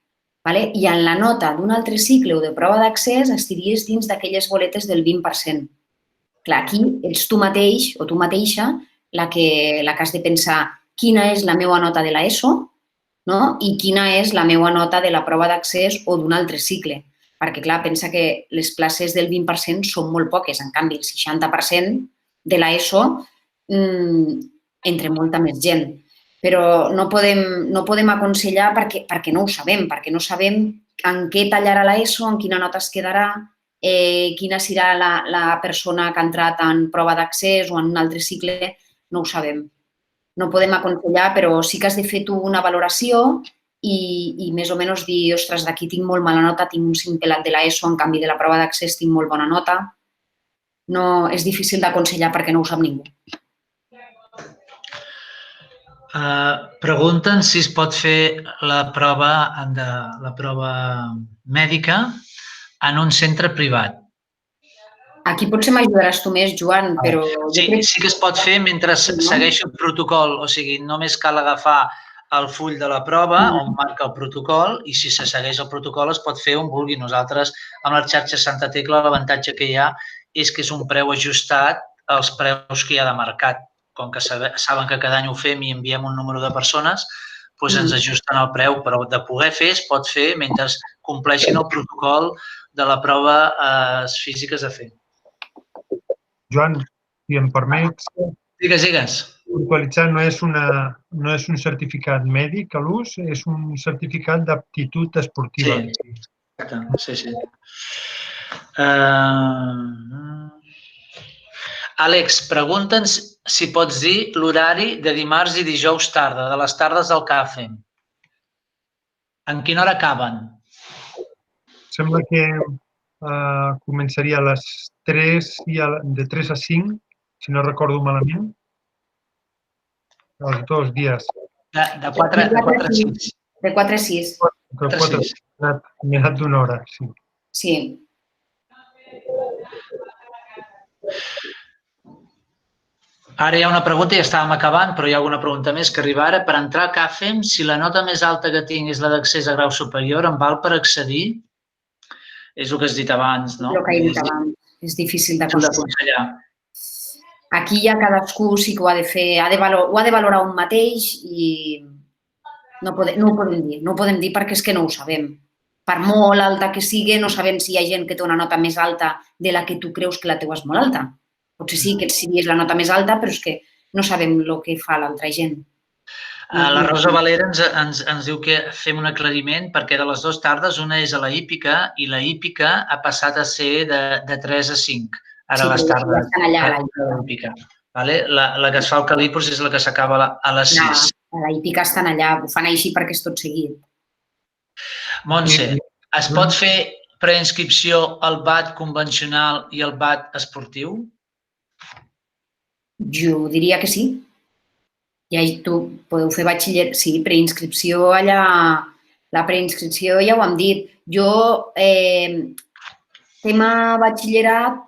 vale? I en la nota d'un altre cicle o de prova d'accés estiries dins d'aquelles boletes del 20%. Clar, aquí ets tu mateix o tu mateixa la que has de pensar quina és la meva nota de l'ESO, no? I quina és la meva nota de la prova d'accés o d'un altre cicle. Perquè, clar, pensa que les places del 20% són molt poques. En canvi, el 60% de l'ESO entre molta més gent. Però no podem aconsellar perquè no ho sabem, perquè no sabem en què tallarà l'ESO, en quina nota es quedarà, quina serà la persona que ha entrat en prova d'accés o en un altre cicle, no ho sabem. No podem aconsellar, però sí que has de fer tu una valoració i més o menys dir, ostres, d'aquí tinc molt mala nota, tinc un 5 pelat de l'ESO, en canvi de la prova d'accés tinc molt bona nota. No, és difícil d'aconsellar perquè no ho sap ningú. Pregunten si es pot fer la prova mèdica en un centre privat. Aquí potser m'ajudaràs tu més, Joan, però... Sí que es pot fer mentre segueixi el protocol, o sigui, només cal agafar el full de la prova on marca el protocol i si se segueix el protocol es pot fer on vulgui. Nosaltres, amb la xarxa Santa Tecla, l'avantatge que hi ha és que és un preu ajustat als preus que hi ha de mercat. Com que saben que cada any ho fem i enviem un número de persones, doncs ens ajusten el preu, però de poder fer es pot fer mentre compleixin el protocol de la prova física a fer. Joan, si em permets... Digues. Puntualitzar, no és un certificat mèdic a l'ús, és un certificat d'aptitud esportiva. Sí. Àlex, pregunten si pots dir l'horari de dimarts i dijous tarda, de les tardes del CAFEM. En quina hora acaben? Sembla que començaria a les 3 i de 3 a 5, si no recordo malament. Els 2 dies. De 4 a 6. De 4 a 6. De 4 a 6. M'he anat d'una hora, sí. Sí. Ara hi ha una pregunta, ja estàvem acabant, però hi ha alguna pregunta més que arriba ara. Per entrar a CAFEM, si la nota més alta que tinc és la d'accés a grau superior, em val per accedir? És el que has dit abans, no? El que he dit abans. És difícil d'aconsellar. Aquí ja cadascú sí que ho ha de fer, ho ha de valorar un mateix i no ho podem dir. No ho podem dir perquè és que no ho sabem. Per molt alta que sigui, no sabem si hi ha gent que té una nota més alta de la que tu creus que la teua és molt alta. Potser sí que és la nota més alta, però és que no sabem el que fa l'altra gent. La Rosa Valera ens diu que fem un aclariment perquè de les 2 tardes una és a la hípica i la hípica ha passat a ser de 3 a 5. Ara les tardes a la hípica. La que es fa al Calipos és la que s'acaba a les 6. A la hípica estan allà, ho fan així perquè és tot seguit. Montse, es pot fer preinscripció al BAT convencional i al BAT esportiu? Jo diria que sí. Ja tu podeu fer batxillerat, sí, preinscripció allà, la preinscripció ja ho hem dit. Jo, tema batxillerat,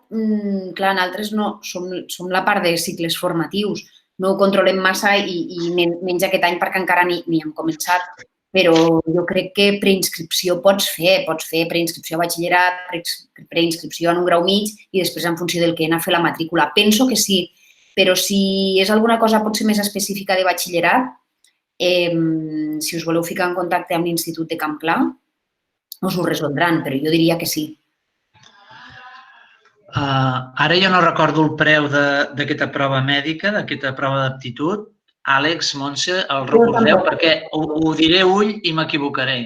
clar, nosaltres no, som la part de cicles formatius, no ho controlem massa i menys aquest any perquè encara ni hem començat, però jo crec que preinscripció pots fer preinscripció a batxillerat, preinscripció en un grau mig i després en funció del que anar a fer la matrícula. Penso que sí, però si és alguna cosa potser més específica de batxillerat, Si us voleu ficar en contacte amb l'Institut de Campclar, us ho resoldran, però jo diria que sí. Ara jo no recordo el preu d'aquesta prova mèdica, d'aquesta prova d'aptitud. Àlex, Montse, el recordeu? Perquè ho diré ull i m'equivocaré.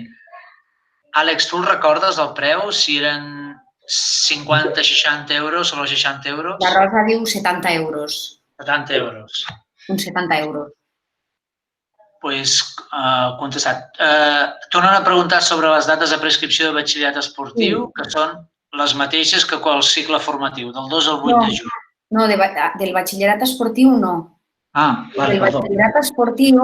Àlex, tu el recordes, el preu? Si eren 50, 60 euros o 60 euros? La Rosa diu 70 euros. 70 euros. Uns 70 euros. Doncs contestat. Tornen a preguntar sobre les dates de prescripció de batxillerat esportiu, que són les mateixes que qual cicle formatiu, del 2 al 8 de juny. No, del batxillerat esportiu no. Vale, del batxillerat esportiu,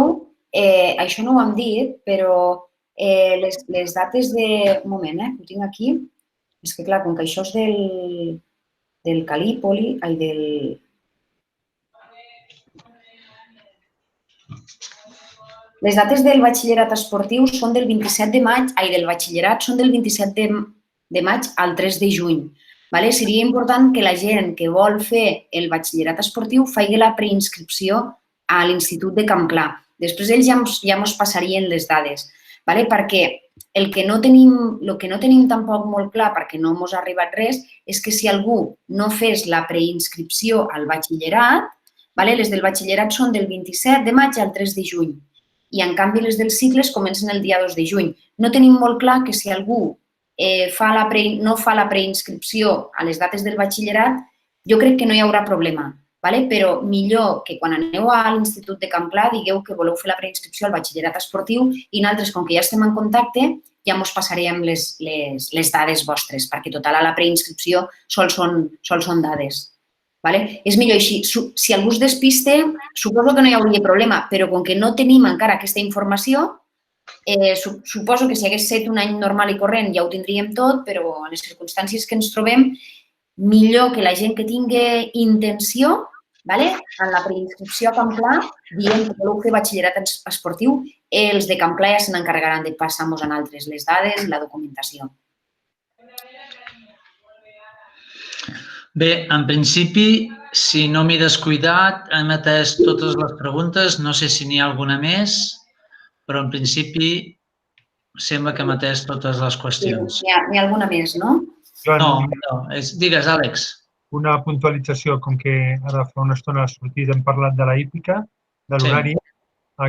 això no ho hem dit, però les dates de... Un moment, que ho tinc aquí. És que, clar, com que això és del Calípoli, Les dates del batxillerat esportiu són del 27 de maig, del batxillerat són del 27 de maig al 3 de juny. Seria important que la gent que vol fer el batxillerat esportiu faci la preinscripció a l'Institut de Campclar. Després ells ja ens passarien les dades, perquè el que no tenim tampoc molt clar, perquè no ens ha arribat res, és que si algú no fes la preinscripció al batxillerat, les del batxillerat són del 27 de maig al 3 de juny i, en canvi, les dels cicles comencen el dia 2 de juny. No tenim molt clar que si algú no fa la preinscripció a les dates del batxillerat, jo crec que no hi haurà problema, però millor que quan aneu a l'Institut de Campclar digueu que voleu fer la preinscripció al batxillerat esportiu i nosaltres, com que ja estem en contacte, ja ens passarem les dades vostres, perquè total a la preinscripció sol són dades. És millor així. Si algú es despiste, suposo que no hi hauria problema, però com que no tenim encara aquesta informació, suposo que si hagués estat un any normal i corrent ja ho tindríem tot, però en les circumstàncies que ens trobem, millor que la gent que tingui intenció, en la preinscripció a Campclar, dient que voleu fer batxillerat esportiu, els de Campclar ja se n'encarregaran de passar-nos a nosaltres les dades i la documentació. Bé, en principi, si no m'he descuidat, hem atès totes les preguntes. No sé si n'hi ha alguna més, però en principi sembla que hem atès totes les qüestions. N'hi ha alguna més, no? No. Digues, Àlex. Una puntualització, com que ara fa una estona ha sortit, hem parlat de la hípica, de l'horari.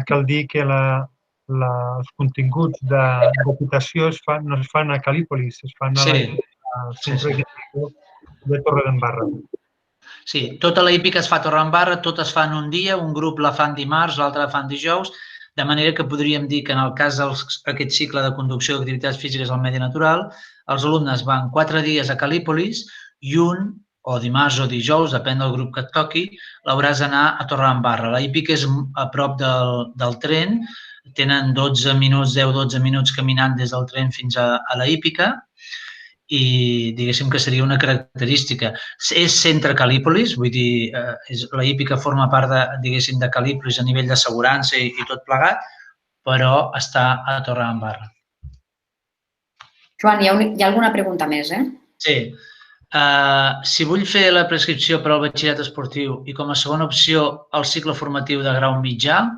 Cal dir que els continguts d'equitació no es fan a Calípolis, es fan al centre de Torredembarra. Sí, tota la hípica es fa a Torredembarra, totes fan un dia, un grup la fan dimarts, l'altre la fan dijous, de manera que podríem dir que en el cas d'aquest cicle de conducció d'activitats físiques al medi natural, els alumnes van 4 dies a Calípolis i un, o dimarts o dijous, depèn del grup que et toqui, l'hauràs d'anar a Torredembarra. La hípica és a prop del tren, tenen 10-12 minuts caminant des del tren fins a la hípica, i diguéssim que seria una característica. És centre Calípolis, vull dir, la hípica forma part de Calípolis a nivell d'assegurança i tot plegat, però està a Torredembarra. Joan, hi ha alguna pregunta més, Sí. Si vull fer la prescripció per al batxillerat esportiu i com a segona opció el cicle formatiu de grau mitjà,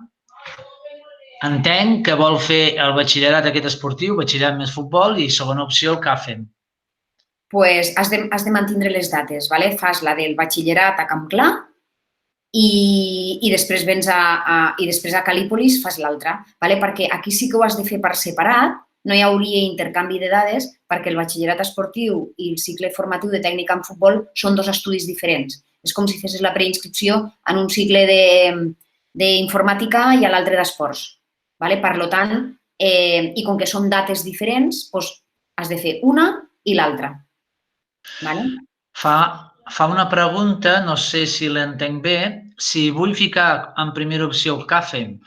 entenc que vol fer el batxillerat aquest esportiu, batxillerat més futbol i segona opció el CAFEM. Doncs has de mantenir les dates. Fas la del batxillerat a Campclar i després a Calípolis fas l'altra. Perquè aquí sí que ho has de fer per separat, no hi hauria intercanvi de dades perquè el batxillerat esportiu i el cicle formatiu de tècnica en futbol són 2 estudis diferents. És com si fessis la preinscripció en un cicle d'informàtica i a l'altre d'esports. Per tant, i com que són dates diferents, has de fer una i l'altra. Fa una pregunta, no sé si l'entenc bé, si vull ficar en primera opció el CAFEM,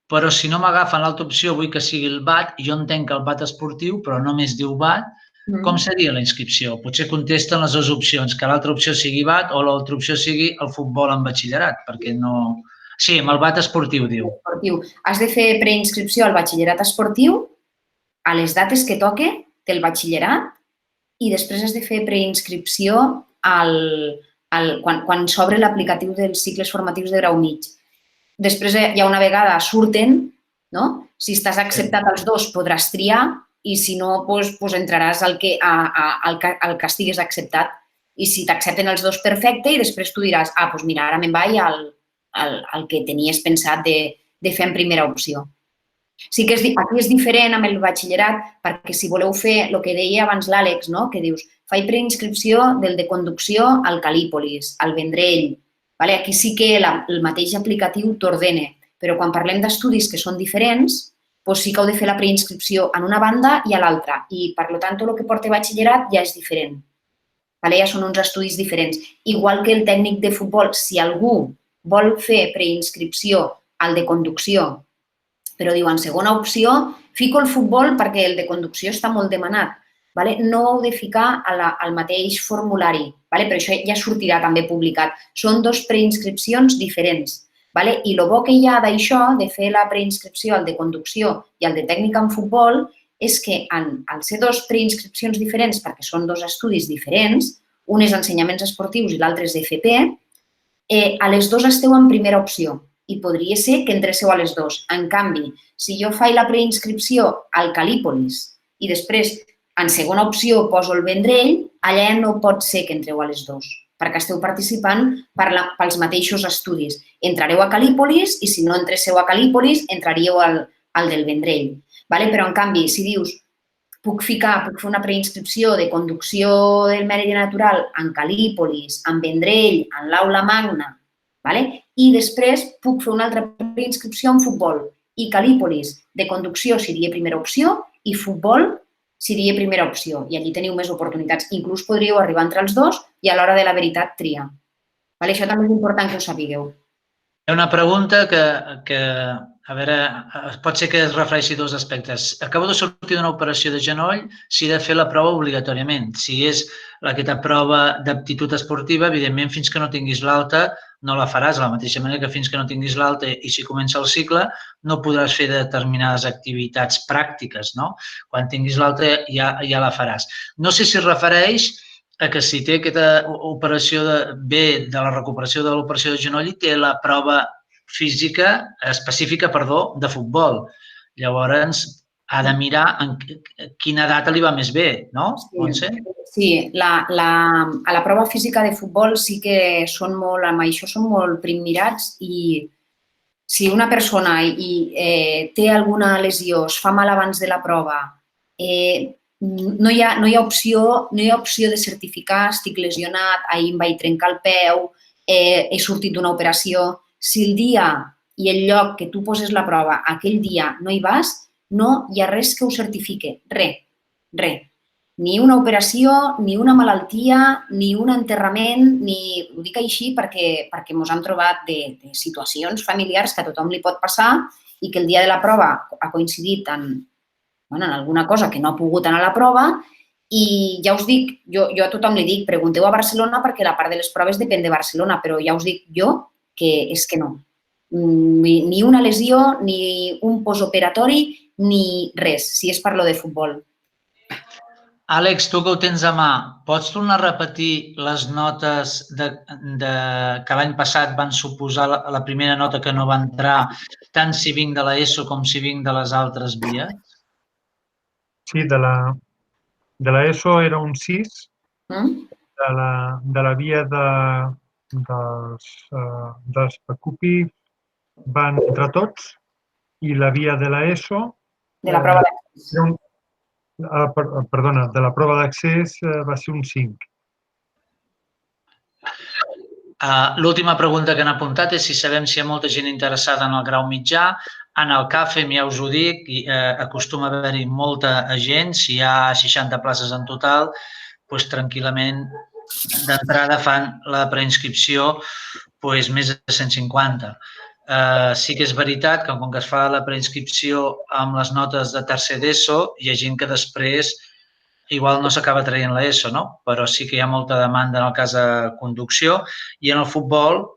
però si no m'agafen l'altra opció vull que sigui el BAT, jo entenc que el BAT esportiu, però només diu BAT, com seria la inscripció? Potser contesten les 2 opcions, que l'altra opció sigui BAT o l'altra opció sigui el futbol en batxillerat, perquè no... Sí, amb el BAT esportiu, diu. Has de fer preinscripció al batxillerat esportiu a les dates que toque del batxillerat i després has de fer preinscripció quan s'obre l'aplicatiu dels cicles formatius de grau mig. Després, ja una vegada surten, no? Si estàs acceptat als dos podràs triar i si no, doncs entraràs al que estigues acceptat. I si t'accepten els dos, perfecte, i després tu diràs, doncs mira, ara me'n vaig al que tenies pensat de fer en primera opció. Sí que aquí és diferent amb el batxillerat, perquè si voleu fer el que deia abans l'Àlex, que dius, faig preinscripció del de conducció al Cal·lípolis, al Vendrell. Aquí sí que el mateix aplicatiu t'ordena, però quan parlem d'estudis que són diferents, doncs sí que heu de fer la preinscripció en una banda i a l'altra. I, per tant, el que porta batxillerat ja és diferent. Ja són uns estudis diferents. Igual que el tècnic de futbol, si algú vol fer preinscripció al de conducció, però diu en segona opció, fico el futbol perquè el de conducció està molt demanat. No ho heu de ficar al mateix formulari, però això ja sortirà també publicat. Són dues preinscripcions diferents. I el bo que hi ha d'això, de fer la preinscripció al de conducció i al de tècnica en futbol, és que al ser dues preinscripcions diferents, perquè són dos estudis diferents, un és ensenyaments esportius i l'altre és d'FP, a les dues esteu en primera opció i podria ser que entréssiu a les dues. En canvi, si jo faig la preinscripció al Cal·lípolis i després en segona opció poso el Vendrell, allà no pot ser que entreu a les dues, perquè esteu participant pels mateixos estudis. Entrareu a Cal·lípolis i si no entréssiu a Cal·lípolis, entraríeu al del Vendrell. Però, en canvi, si dius, puc fer una preinscripció de conducció del Mèrit Natural en Cal·lípolis, en Vendrell, en l'Aula Magna, i després puc fer una altra preinscripció en futbol i Cal·lípolis de conducció seria primera opció i futbol seria primera opció. I allí teniu més oportunitats. Inclús podríeu arribar entre els dos i a l'hora de la veritat triar. Això també és important que ho sapigueu. Hi ha una pregunta que, a veure, pot ser que es refereixi a dos aspectes. Acabo de sortir d'una operació de genoll, si he de fer la prova obligatòriament. Si és aquesta prova d'aptitud esportiva, evidentment, fins que no tinguis l'alta, no la faràs, de la mateixa manera que fins que no tinguis l'alta i si comença el cicle, no podràs fer determinades activitats pràctiques, no? Quan tinguis l'alta ja la faràs. No sé si es refereix a que si té aquesta operació de la recuperació de l'operació de genoll, té la prova física específica, de futbol. Llavors, ha de mirar en quina data li va més bé, no, Montse? Sí, a la prova física de futbol sí que amb això són molt primmirats i si una persona té alguna lesió, es fa mal abans de la prova, no hi ha opció de certificar, estic lesionat, ahir em vaig trencar el peu, he sortit d'una operació. Si el dia i el lloc que tu poses la prova, aquell dia no hi vas, no hi ha res que ho certifique, res. Ni una operació, ni una malaltia, ni un enterrament, ho dic així perquè ens hem trobat de situacions familiars que a tothom li pot passar i que el dia de la prova ha coincidit en alguna cosa que no ha pogut anar a la prova i ja us dic, jo a tothom li dic, pregunteu a Barcelona perquè la part de les proves depèn de Barcelona, però ja us dic jo que és que no. Ni una lesió, ni un postoperatori, ni res, si és per lo de futbol. Àlex, tu que ho tens a mà, pots tornar a repetir les notes que l'any passat van suposar la primera nota que no va entrar, tant si vinc de l'ESO com si vinc de les altres vies? Sí, de l'ESO era un 6, de la via dels PACUPI van entre tots i la via de l'ESO... De la prova d'accés. Perdona, de la prova d'accés va ser un 5. L'última pregunta que han apuntat és si sabem si hi ha molta gent interessada en el grau mitjà. En el CAFEM, ja us ho dic, acostuma a haver-hi molta gent. Si hi ha 60 places en total, doncs tranquil·lament d'entrada fan la preinscripció més de 150. Sí que és veritat que com que es fa la preinscripció amb les notes de tercer d'ESO, hi ha gent que després igual no s'acaba traient l'ESO, no? Però sí que hi ha molta demanda en el cas de conducció i en el futbol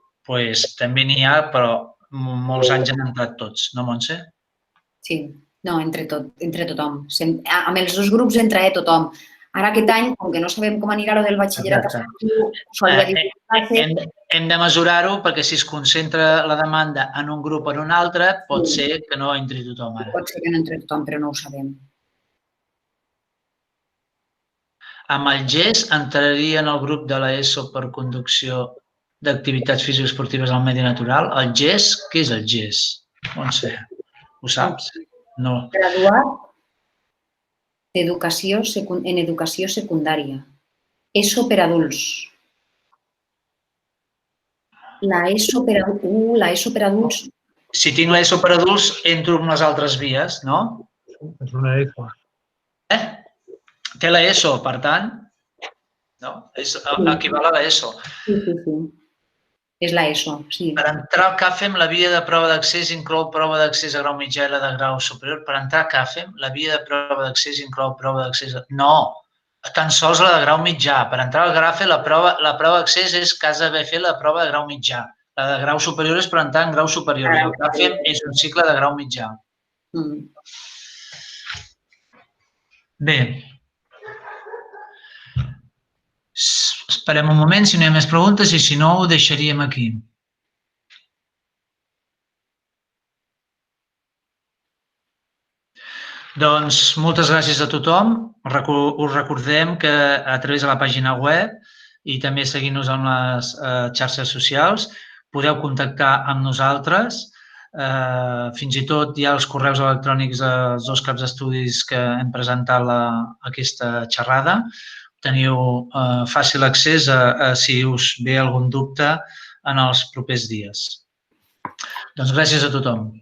també n'hi ha, però molts anys han entrat tots, no, Montse? Sí, no, entre tothom. Amb els dos grups entra tothom. Ara aquest any, com que no sabem com anirà el del batxillerat esportiu, s'hauria dit... Hem de mesurar-ho perquè si es concentra la demanda en un grup o en un altre, pot ser que no entri tothom ara. Pot ser que no entri tothom, però no ho sabem. Amb el GES entraria en el grup de l'ESO per conducció d'activitats físico-esportives al medi natural. El GES, què és el GES? No sé, ho saps? No. Graduat en educació secundària. ESO per adults. La ESO per adults. Si tinc l'ESO per adults, entro amb les altres vies, no? És una ESO. Té l'ESO, per tant, no? Equival a l'ESO. Sí. És l'ESO, sí. Per entrar al CAFEM, la via de prova d'accés inclou prova d'accés a grau mitjà i la de grau superior. Per entrar al CAFEM, la via de prova d'accés inclou prova d'accés... No, tan sols la de grau mitjà. Per entrar al GRAFE, la prova d'accés és que has d'haver fet la prova de grau mitjà. La de grau superior és per entrar en grau superior. I el CAFEM és un cicle de grau mitjà. Bé. Esperem un moment, si no hi ha més preguntes, i si no, ho deixaríem aquí. Doncs moltes gràcies a tothom. Us recordem que a través de la pàgina web i també seguint-nos en les xarxes socials podeu contactar amb nosaltres. Fins i tot hi ha els correus electrònics dels dos caps d'estudis que hem presentat aquesta xerrada. Teniu fàcil accés si us ve algun dubte en els propers dies. Doncs gràcies a tothom.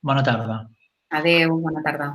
Bona tarda. Adéu, bona tarda.